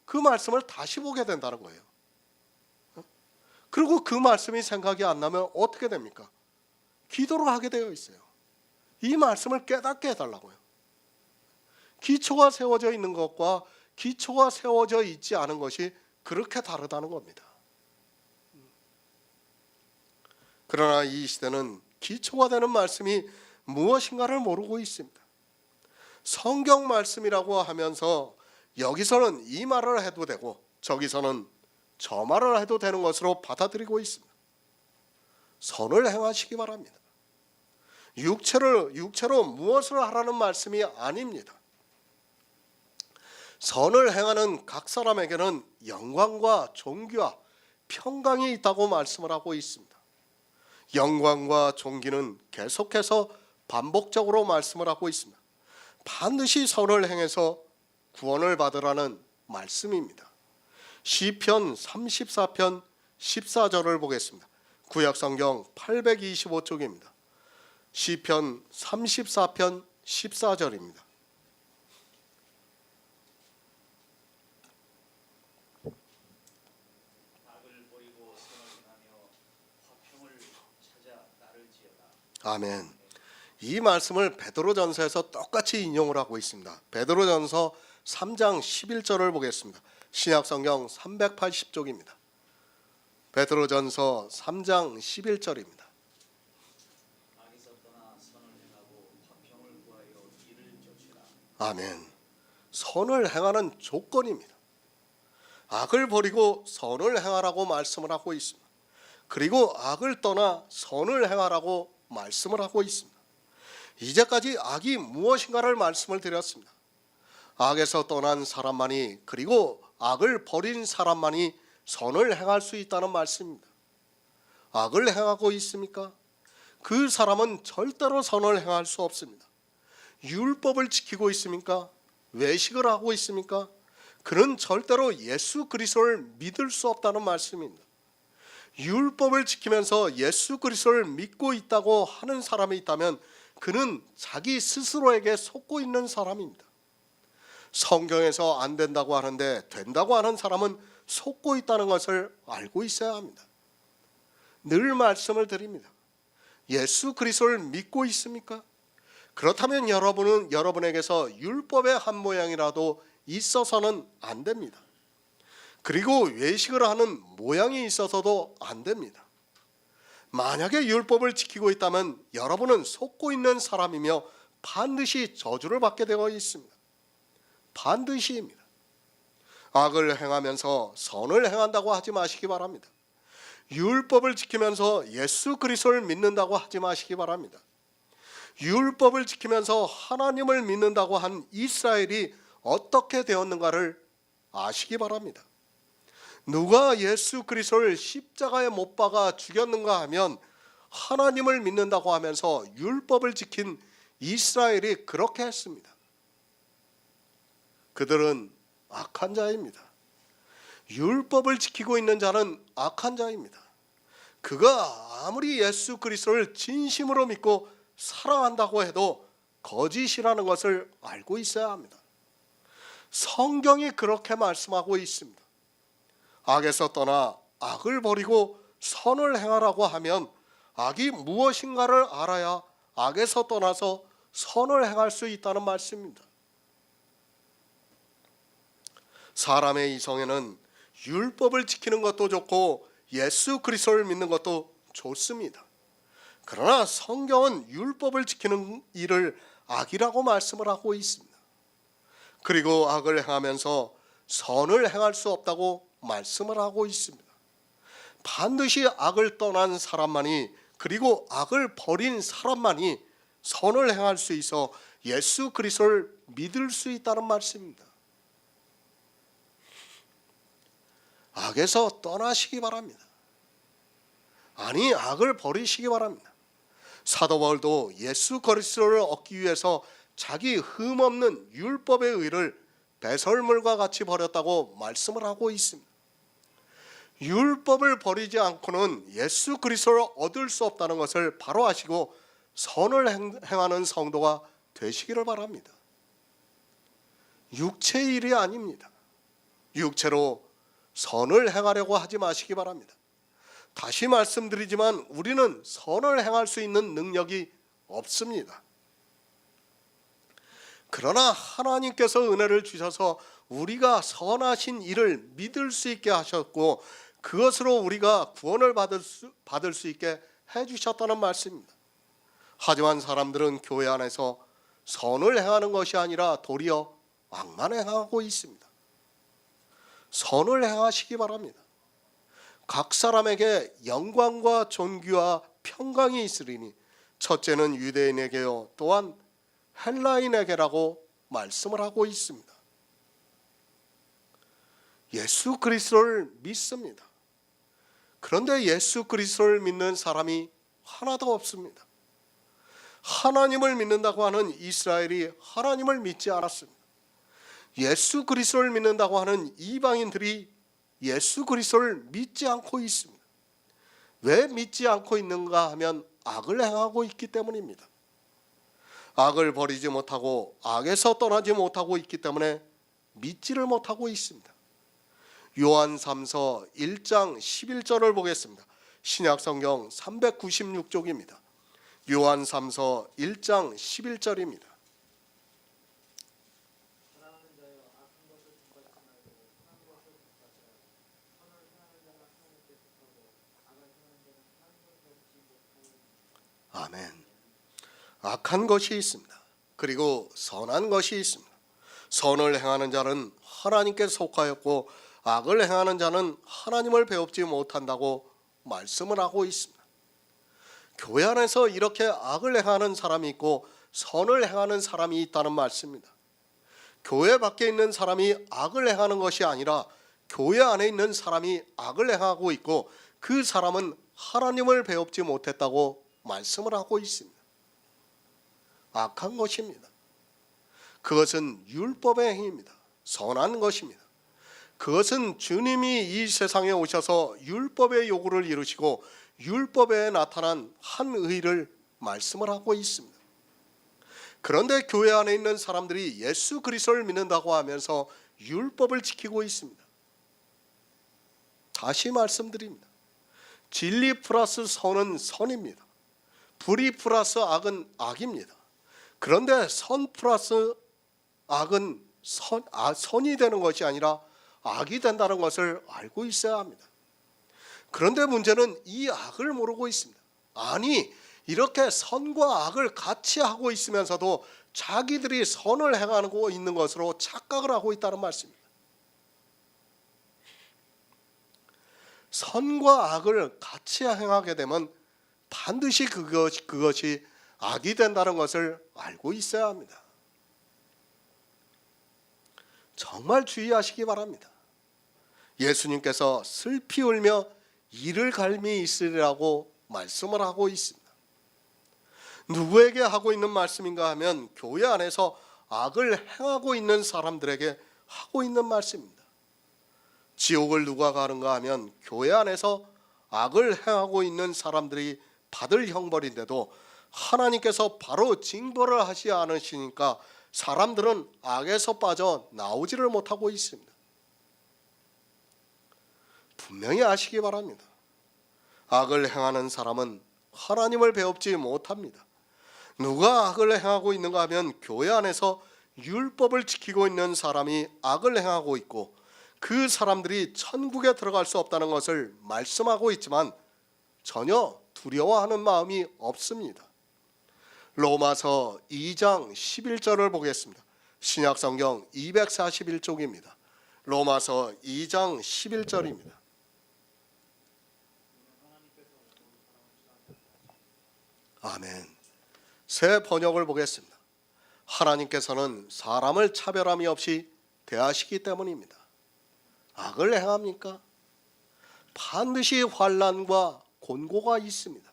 그 말씀을 다시 보게 된다는 거예요. 그리고 그 말씀이 생각이 안 나면 어떻게 됩니까? 기도를 하게 되어 있어요. 이 말씀을 깨닫게 해달라고요. 기초가 세워져 있는 것과 기초가 세워져 있지 않은 것이 그렇게 다르다는 겁니다. 그러나 이 시대는 기초가 되는 말씀이 무엇인가를 모르고 있습니다. 성경 말씀이라고 하면서 여기서는 이 말을 해도 되고 저기서는 저 말을 해도 되는 것으로 받아들이고 있습니다. 선을 행하시기 바랍니다. 육체로 무엇을 하라는 말씀이 아닙니다. 선을 행하는 각 사람에게는 영광과 존귀와 평강이 있다고 말씀을 하고 있습니다. 영광과 존귀는 계속해서 반복적으로 말씀을 하고 있습니다. 반드시 선을 행해서 구원을 받으라는 말씀입니다. 시편 34편 14절을 보겠습니다. 구약성경 825쪽입니다. 시편 34편 14절입니다. 악을 버리고 선을 행하며 화평을 찾아 나를 지어라. 아멘. 이 말씀을 베드로전서에서 똑같이 인용을 하고 있습니다. 베드로전서 3장 11절을 보겠습니다. 신약성경 380쪽입니다. 베드로전서 3장 11절입니다. 악에서 떠나 선을 행하고 화평을 구하여 이를 쫓으라. 아멘. 선을 행하는 조건입니다. 악을 버리고 선을 행하라고 말씀을 하고 있습니다. 그리고 악을 떠나 선을 행하라고 말씀을 하고 있습니다. 이제까지 악이 무엇인가를 말씀을 드렸습니다. 악에서 떠난 사람만이, 그리고 악을 버린 사람만이 선을 행할 수 있다는 말씀입니다. 악을 행하고 있습니까? 그 사람은 절대로 선을 행할 수 없습니다. 율법을 지키고 있습니까? 외식을 하고 있습니까? 그는 절대로 예수 그리스도를 믿을 수 없다는 말씀입니다. 율법을 지키면서 예수 그리스도를 믿고 있다고 하는 사람이 있다면 그는 자기 스스로에게 속고 있는 사람입니다. 성경에서 안 된다고 하는데 된다고 하는 사람은 속고 있다는 것을 알고 있어야 합니다. 늘 말씀을 드립니다. 예수 그리스도를 믿고 있습니까? 그렇다면 여러분은 여러분에게서 율법의 한 모양이라도 있어서는 안 됩니다. 그리고 외식을 하는 모양이 있어서도 안 됩니다. 만약에 율법을 지키고 있다면 여러분은 속고 있는 사람이며 반드시 저주를 받게 되어 있습니다. 반드시입니다. 악을 행하면서 선을 행한다고 하지 마시기 바랍니다. 율법을 지키면서 예수 그리스도를 믿는다고 하지 마시기 바랍니다. 율법을 지키면서 하나님을 믿는다고 한 이스라엘이 어떻게 되었는가를 아시기 바랍니다. 누가 예수 그리스도를 십자가에 못 박아 죽였는가 하면 하나님을 믿는다고 하면서 율법을 지킨 이스라엘이 그렇게 했습니다. 그들은 악한 자입니다. 율법을 지키고 있는 자는 악한 자입니다. 그가 아무리 예수 그리스도를 진심으로 믿고 사랑한다고 해도 거짓이라는 것을 알고 있어야 합니다. 성경이 그렇게 말씀하고 있습니다. 악에서 떠나 악을 버리고 선을 행하라고 하면 악이 무엇인가를 알아야 악에서 떠나서 선을 행할 수 있다는 말씀입니다. 사람의 이성에는 율법을 지키는 것도 좋고 예수 그리스도를 믿는 것도 좋습니다. 그러나 성경은 율법을 지키는 일을 악이라고 말씀을 하고 있습니다. 그리고 악을 행하면서 선을 행할 수 없다고 말씀을 하고 있습니다. 반드시 악을 떠난 사람만이, 그리고 악을 버린 사람만이 선을 행할 수 있어 예수 그리스도를 믿을 수 있다는 말씀입니다. 악에서 떠나시기 바랍니다. 아니, 악을 버리시기 바랍니다. 사도 바울도 예수 그리스도를 얻기 위해서 자기 흠없는 율법의 의를 배설물과 같이 버렸다고 말씀을 하고 있습니다. 율법을 버리지 않고는 예수 그리스도를 얻을 수 없다는 것을 바로 아시고 선을 행하는 성도가 되시기를 바랍니다. 육체의 일이 아닙니다. 육체로 선을 행하려고 하지 마시기 바랍니다. 다시 말씀드리지만 우리는 선을 행할 수 있는 능력이 없습니다. 그러나 하나님께서 은혜를 주셔서 우리가 선하신 일을 믿을 수 있게 하셨고 그것으로 우리가 구원을 받을 수 있게 해주셨다는 말씀입니다. 하지만 사람들은 교회 안에서 선을 행하는 것이 아니라 도리어 악만 행하고 있습니다. 선을 행하시기 바랍니다. 각 사람에게 영광과 존귀와 평강이 있으리니 첫째는 유대인에게요 또한 헬라인에게라고 말씀을 하고 있습니다. 예수 그리스도를 믿습니다. 그런데 예수 그리스도를 믿는 사람이 하나도 없습니다. 하나님을 믿는다고 하는 이스라엘이 하나님을 믿지 않았습니다. 예수 그리스도를 믿는다고 하는 이방인들이 예수 그리스도를 믿지 않고 있습니다. 왜 믿지 않고 있는가 하면 악을 행하고 있기 때문입니다. 악을 버리지 못하고 악에서 떠나지 못하고 있기 때문에 믿지를 못하고 있습니다. 요한 3서 1장 11절을 보겠습니다. 신약성경 396쪽입니다. 요한 3서 1장 11절입니다. 아멘. 악한 것이 있습니다. 그리고 선한 것이 있습니다. 선을 행하는 자는 하나님께 속하였고 악을 행하는 자는 하나님을 배웁지 못한다고 말씀을 하고 있습니다. 교회 안에서 이렇게 악을 행하는 사람이 있고 선을 행하는 사람이 있다는 말씀입니다. 교회 밖에 있는 사람이 악을 행하는 것이 아니라 교회 안에 있는 사람이 악을 행하고 있고 그 사람은 하나님을 배웁지 못했다고 말씀을 하고 있습니다. 악한 것입니다. 그것은 율법의 행위입니다. 선한 것입니다. 그것은 주님이 이 세상에 오셔서 율법의 요구를 이루시고 율법에 나타난 한 의를 말씀을 하고 있습니다. 그런데 교회 안에 있는 사람들이 예수 그리스도를 믿는다고 하면서 율법을 지키고 있습니다. 다시 말씀드립니다. 진리 플러스 선은 선입니다. 불의 플러스 악은 악입니다. 그런데 선 플러스 악은 선이 되는 것이 아니라 악이 된다는 것을 알고 있어야 합니다. 그런데 문제는 이 악을 모르고 있습니다. 아니, 이렇게 선과 악을 같이 하고 있으면서도 자기들이 선을 행하고 있는 것으로 착각을 하고 있다는 말씀입니다. 선과 악을 같이 행하게 되면 반드시 그것이 악이 된다는 것을 알고 있어야 합니다. 정말 주의하시기 바랍니다. 예수님께서 슬피 울며 이를 갈미 있으리라고 말씀을 하고 있습니다. 누구에게 하고 있는 말씀인가 하면 교회 안에서 악을 행하고 있는 사람들에게 하고 있는 말씀입니다. 지옥을 누가 가는가 하면 교회 안에서 악을 행하고 있는 사람들이 받을 형벌인데도 하나님께서 바로 징벌을 하지 않으시니까 사람들은 악에서 빠져 나오지를 못하고 있습니다. 분명히 아시기 바랍니다. 악을 행하는 사람은 하나님을 배웁지 못합니다. 누가 악을 행하고 있는가 하면 교회 안에서 율법을 지키고 있는 사람이 악을 행하고 있고 그 사람들이 천국에 들어갈 수 없다는 것을 말씀하고 있지만 전혀 두려워하는 마음이 없습니다. 로마서 2장 11절을 보겠습니다. 신약성경 241쪽입니다. 로마서 2장 11절입니다. 아멘. 새 번역을 보겠습니다. 하나님께서는 사람을 차별함이 없이 대하시기 때문입니다. 악을 행합니까? 반드시 환난과 곤고가 있습니다.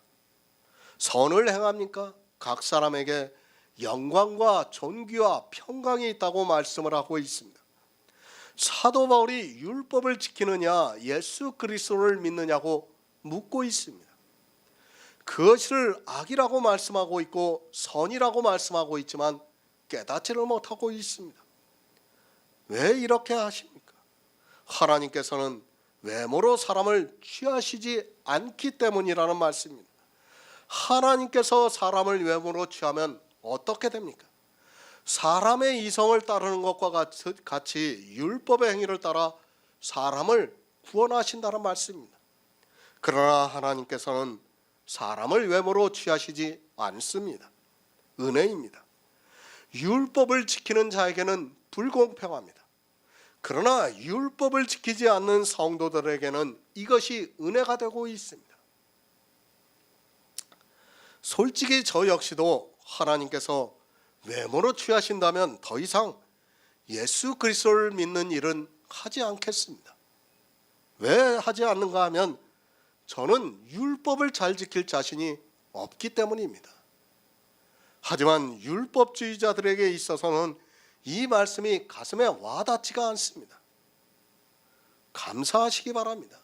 선을 행합니까? 각 사람에게 영광과 존귀와 평강이 있다고 말씀을 하고 있습니다. 사도 바울이 율법을 지키느냐 예수 그리스도를 믿느냐고 묻고 있습니다. 그것을 악이라고 말씀하고 있고 선이라고 말씀하고 있지만 깨닫지를 못하고 있습니다. 왜 이렇게 하십니까? 하나님께서는 외모로 사람을 취하시지 않기 때문이라는 말씀입니다. 하나님께서 사람을 외모로 취하면 어떻게 됩니까? 사람의 이성을 따르는 것과 같이 율법의 행위를 따라 사람을 구원하신다는 말씀입니다. 그러나 하나님께서는 사람을 외모로 취하시지 않습니다. 은혜입니다. 율법을 지키는 자에게는 불공평합니다. 그러나 율법을 지키지 않는 성도들에게는 이것이 은혜가 되고 있습니다. 솔직히 저 역시도 하나님께서 외모로 취하신다면 더 이상 예수 그리스도를 믿는 일은 하지 않겠습니다. 왜 하지 않는가 하면 저는 율법을 잘 지킬 자신이 없기 때문입니다. 하지만 율법주의자들에게 있어서는 이 말씀이 가슴에 와닿지가 않습니다. 감사하시기 바랍니다.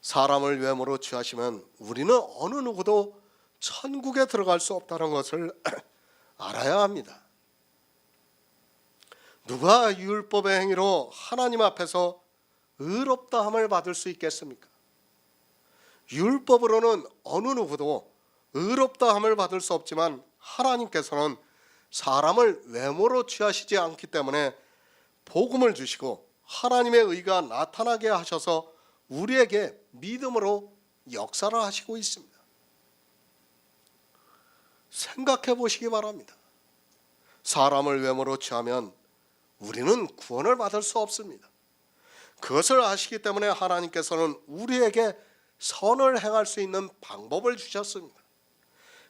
사람을 외모로 취하시면 우리는 어느 누구도 천국에 들어갈 수 없다는 것을 알아야 합니다. 누가 율법의 행위로 하나님 앞에서 의롭다함을 받을 수 있겠습니까? 율법으로는 어느 누구도 의롭다함을 받을 수 없지만 하나님께서는 사람을 외모로 취하시지 않기 때문에 복음을 주시고 하나님의 의가 나타나게 하셔서 우리에게 믿음으로 역사를 하시고 있습니다. 생각해 보시기 바랍니다. 사람을 외모로 취하면 우리는 구원을 받을 수 없습니다. 그것을 아시기 때문에 하나님께서는 우리에게 선을 행할 수 있는 방법을 주셨습니다.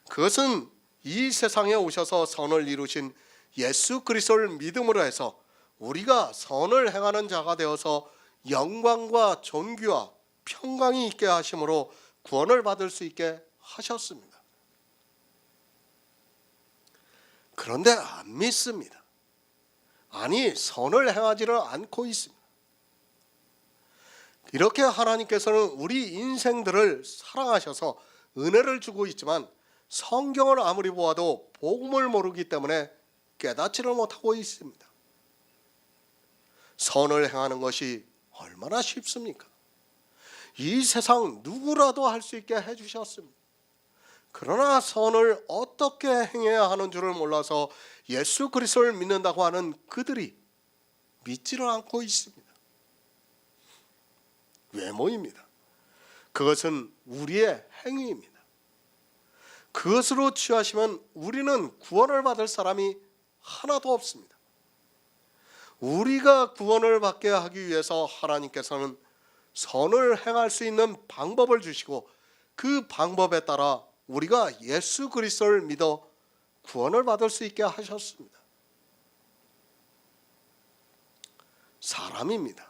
그것은 이 세상에 오셔서 선을 이루신 예수 그리스도를 믿음으로 해서 우리가 선을 행하는 자가 되어서 영광과 존귀와 평강이 있게 하심으로 구원을 받을 수 있게 하셨습니다. 그런데 안 믿습니다. 아니, 선을 행하지를 않고 있습니다. 이렇게 하나님께서는 우리 인생들을 사랑하셔서 은혜를 주고 있지만 성경을 아무리 보아도 복음을 모르기 때문에 깨닫지를 못하고 있습니다. 선을 행하는 것이 얼마나 쉽습니까? 이 세상 누구라도 할 수 있게 해주셨습니다. 그러나 선을 어떻게 행해야 하는 줄을 몰라서 예수 그리스도를 믿는다고 하는 그들이 믿지를 않고 있습니다. 외모입니다. 그것은 우리의 행위입니다. 그것으로 취하시면 우리는 구원을 받을 사람이 하나도 없습니다. 우리가 구원을 받게 하기 위해서 하나님께서는 선을 행할 수 있는 방법을 주시고 그 방법에 따라 우리가 예수 그리스도를 믿어 구원을 받을 수 있게 하셨습니다. 사람입니다.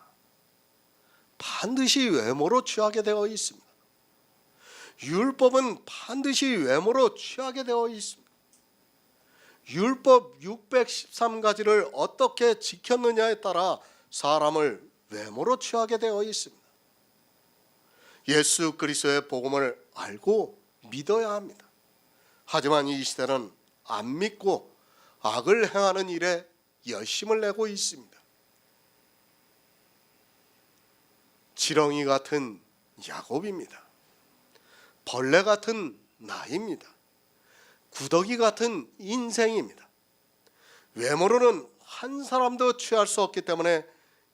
반드시 외모로 취하게 되어 있습니다. 율법은 반드시 외모로 취하게 되어 있습니다. 율법 613가지를 어떻게 지켰느냐에 따라 사람을 외모로 취하게 되어 있습니다. 예수 그리스도의 복음을 알고 믿어야 합니다. 하지만 이 시대는 안 믿고 악을 행하는 일에 열심을 내고 있습니다. 지렁이 같은 야곱입니다. 벌레 같은 나입니다. 구더기 같은 인생입니다. 외모로는 한 사람도 취할 수 없기 때문에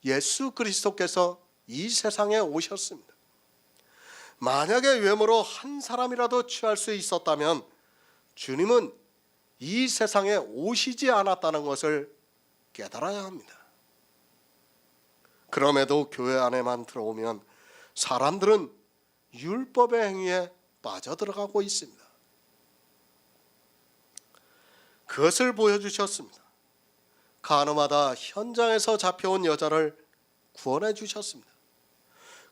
예수 그리스도께서 이 세상에 오셨습니다. 만약에 외모로 한 사람이라도 취할 수 있었다면 주님은 이 세상에 오시지 않았다는 것을 깨달아야 합니다. 그럼에도 교회 안에만 들어오면 사람들은 율법의 행위에 빠져들어가고 있습니다. 그것을 보여주셨습니다. 가늠하다 현장에서 잡혀온 여자를 구원해 주셨습니다.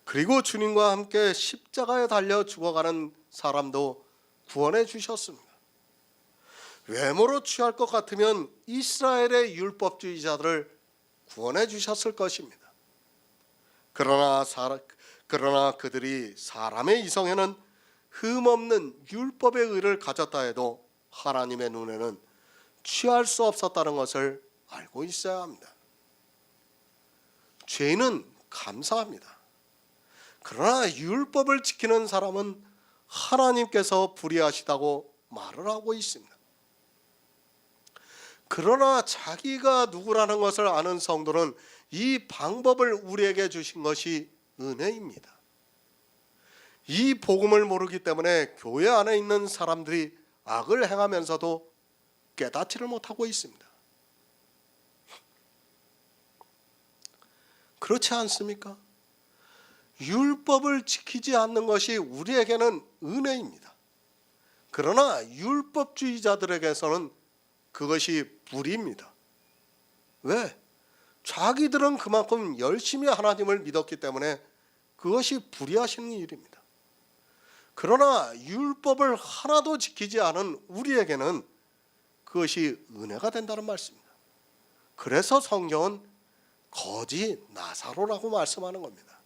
그리고 주님과 함께 십자가에 달려 죽어가는 사람도 구원해 주셨습니다. 외모로 취할 것 같으면 이스라엘의 율법주의자들을 구원해 주셨을 것입니다. 그러나 그들이 사람의 이성에는 흠없는 율법의 의를 가졌다 해도 하나님의 눈에는 취할 수 없었다는 것을 알고 있어야 합니다. 죄인은 감사합니다. 그러나 율법을 지키는 사람은 하나님께서 불의하시다고 말을 하고 있습니다. 그러나 자기가 누구라는 것을 아는 성도는 이 방법을 우리에게 주신 것이 은혜입니다. 이 복음을 모르기 때문에 교회 안에 있는 사람들이 악을 행하면서도 깨닫지를 못하고 있습니다. 그렇지 않습니까? 율법을 지키지 않는 것이 우리에게는 은혜입니다. 그러나 율법주의자들에게서는 그것이 불의입니다. 왜? 자기들은 그만큼 열심히 하나님을 믿었기 때문에 그것이 불의하시는 일입니다. 그러나 율법을 하나도 지키지 않은 우리에게는 그것이 은혜가 된다는 말씀입니다. 그래서 성경은 거지 나사로라고 말씀하는 겁니다.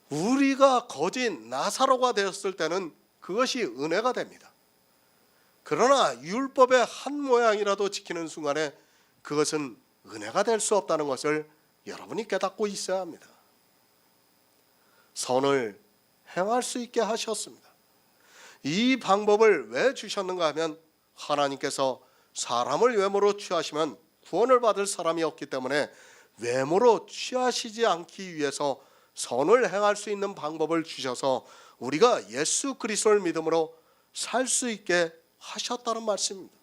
우리가 거지 나사로가 되었을 때는 그것이 은혜가 됩니다. 그러나 율법의 한 모양이라도 지키는 순간에 그것은 은혜가 될 수 없다는 것을 여러분이 깨닫고 있어야 합니다. 선을 행할 수 있게 하셨습니다. 이 방법을 왜 주셨는가 하면 하나님께서 사람을 외모로 취하시면 구원을 받을 사람이 없기 때문에 외모로 취하시지 않기 위해서 선을 행할 수 있는 방법을 주셔서 우리가 예수 그리스도를 믿음으로 살 수 있게 하셨다는 말씀입니다.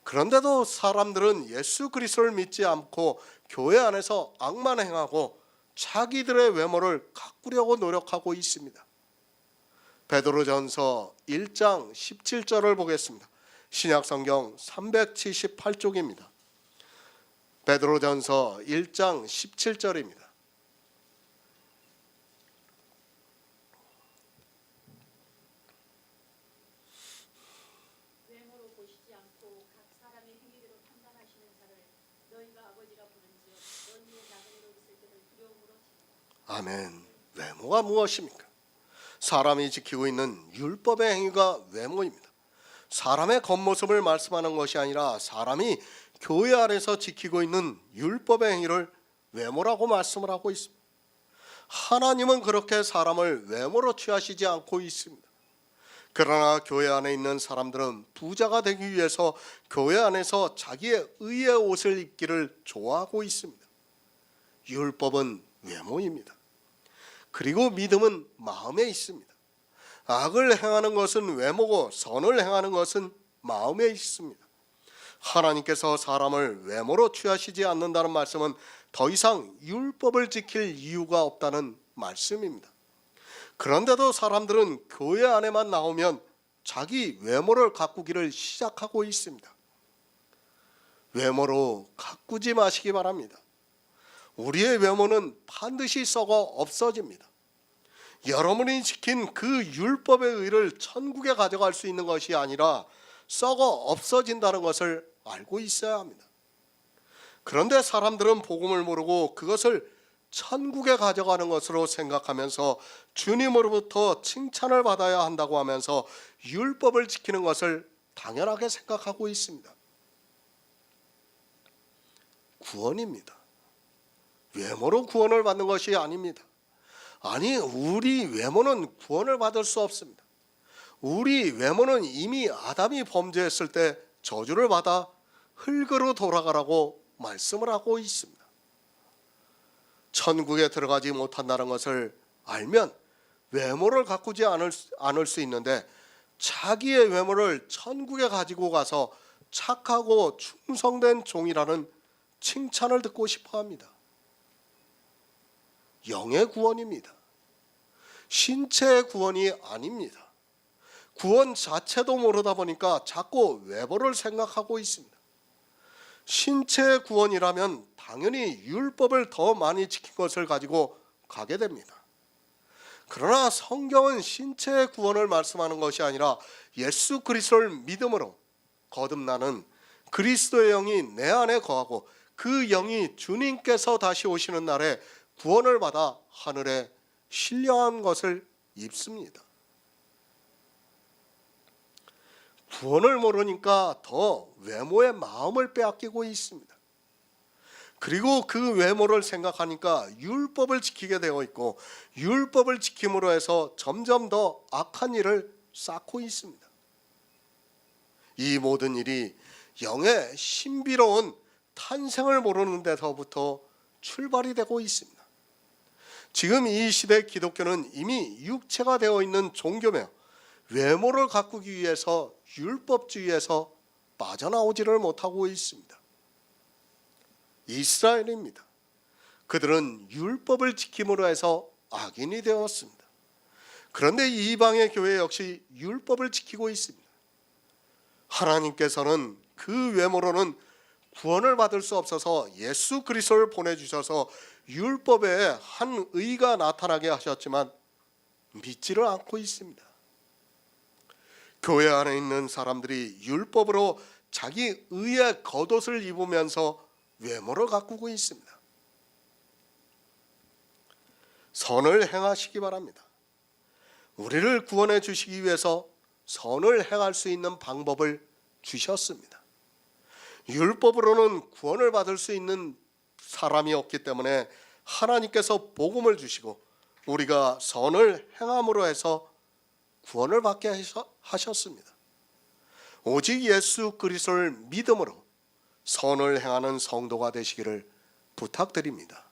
그런데도 사람들은 예수 그리스도를 믿지 않고 교회 안에서 악만 행하고 자기들의 외모를 가꾸려고 노력하고 있습니다. 베드로전서 1장 17절을 보겠습니다. 신약성경 378쪽입니다. 베드로전서 1장 17절입니다. 외모로 보시지 않고 각 사람의 행위대로 판단하시는 자를 너희가 아버지가 보는지요 너희의 나그네로 있을 때를 두려움으로 지키라. 아멘. 외모가 무엇입니까? 사람이 지키고 있는 율법의 행위가 외모입니다. 사람의 겉모습을 말씀하는 것이 아니라 사람이 교회 안에서 지키고 있는 율법의 행위를 외모라고 말씀을 하고 있습니다. 하나님은 그렇게 사람을 외모로 취하시지 않고 있습니다. 그러나 교회 안에 있는 사람들은 부자가 되기 위해서 교회 안에서 자기의 의의 옷을 입기를 좋아하고 있습니다. 율법은 외모입니다. 그리고 믿음은 마음에 있습니다. 악을 행하는 것은 외모고 선을 행하는 것은 마음에 있습니다. 하나님께서 사람을 외모로 취하시지 않는다는 말씀은 더 이상 율법을 지킬 이유가 없다는 말씀입니다. 그런데도 사람들은 교회 안에만 나오면 자기 외모를 가꾸기를 시작하고 있습니다. 외모로 가꾸지 마시기 바랍니다. 우리의 외모는 반드시 썩어 없어집니다. 여러분이 지킨 그 율법의 의를 천국에 가져갈 수 있는 것이 아니라 썩어 없어진다는 것을 알고 있어야 합니다. 그런데 사람들은 복음을 모르고 그것을 천국에 가져가는 것으로 생각하면서 주님으로부터 칭찬을 받아야 한다고 하면서 율법을 지키는 것을 당연하게 생각하고 있습니다. 구원입니다. 외모로 구원을 받는 것이 아닙니다. 아니, 우리 외모는 구원을 받을 수 없습니다. 우리 외모는 이미 아담이 범죄했을 때 저주를 받아 흙으로 돌아가라고 말씀을 하고 있습니다. 천국에 들어가지 못한다는 것을 알면 외모를 가꾸지 않을 수 있는데 자기의 외모를 천국에 가지고 가서 착하고 충성된 종이라는 칭찬을 듣고 싶어 합니다. 영의 구원입니다. 신체의 구원이 아닙니다. 구원 자체도 모르다 보니까 자꾸 외모를 생각하고 있습니다. 신체의 구원이라면 당연히 율법을 더 많이 지킨 것을 가지고 가게 됩니다. 그러나 성경은 신체의 구원을 말씀하는 것이 아니라 예수 그리스도를 믿음으로 거듭나는 그리스도의 영이 내 안에 거하고 그 영이 주님께서 다시 오시는 날에 구원을 받아 하늘에 신령한 것을 입습니다. 구원을 모르니까 더 외모의 마음을 빼앗기고 있습니다. 그리고 그 외모를 생각하니까 율법을 지키게 되어 있고 율법을 지킴으로 해서 점점 더 악한 일을 쌓고 있습니다. 이 모든 일이 영의 신비로운 탄생을 모르는 데서부터 출발이 되고 있습니다. 지금 이 시대 기독교는 이미 육체가 되어 있는 종교며 외모를 가꾸기 위해서 율법주의에서 빠져나오지를 못하고 있습니다. 이스라엘입니다. 그들은 율법을 지킴으로 해서 악인이 되었습니다. 그런데 이방의 교회 역시 율법을 지키고 있습니다. 하나님께서는 그 외모로는 구원을 받을 수 없어서 예수 그리스도를 보내주셔서 율법에 한 의가 나타나게 하셨지만 믿지를 않고 있습니다. 교회 안에 있는 사람들이 율법으로 자기 의의 겉옷을 입으면서 외모를 가꾸고 있습니다. 선을 행하시기 바랍니다. 우리를 구원해 주시기 위해서 선을 행할 수 있는 방법을 주셨습니다. 율법으로는 구원을 받을 수 있는 사람이 없기 때문에 하나님께서 복음을 주시고 우리가 선을 행함으로 해서 구원을 받게 하셨습니다. 오직 예수 그리스도를 믿음으로 선을 행하는 성도가 되시기를 부탁드립니다.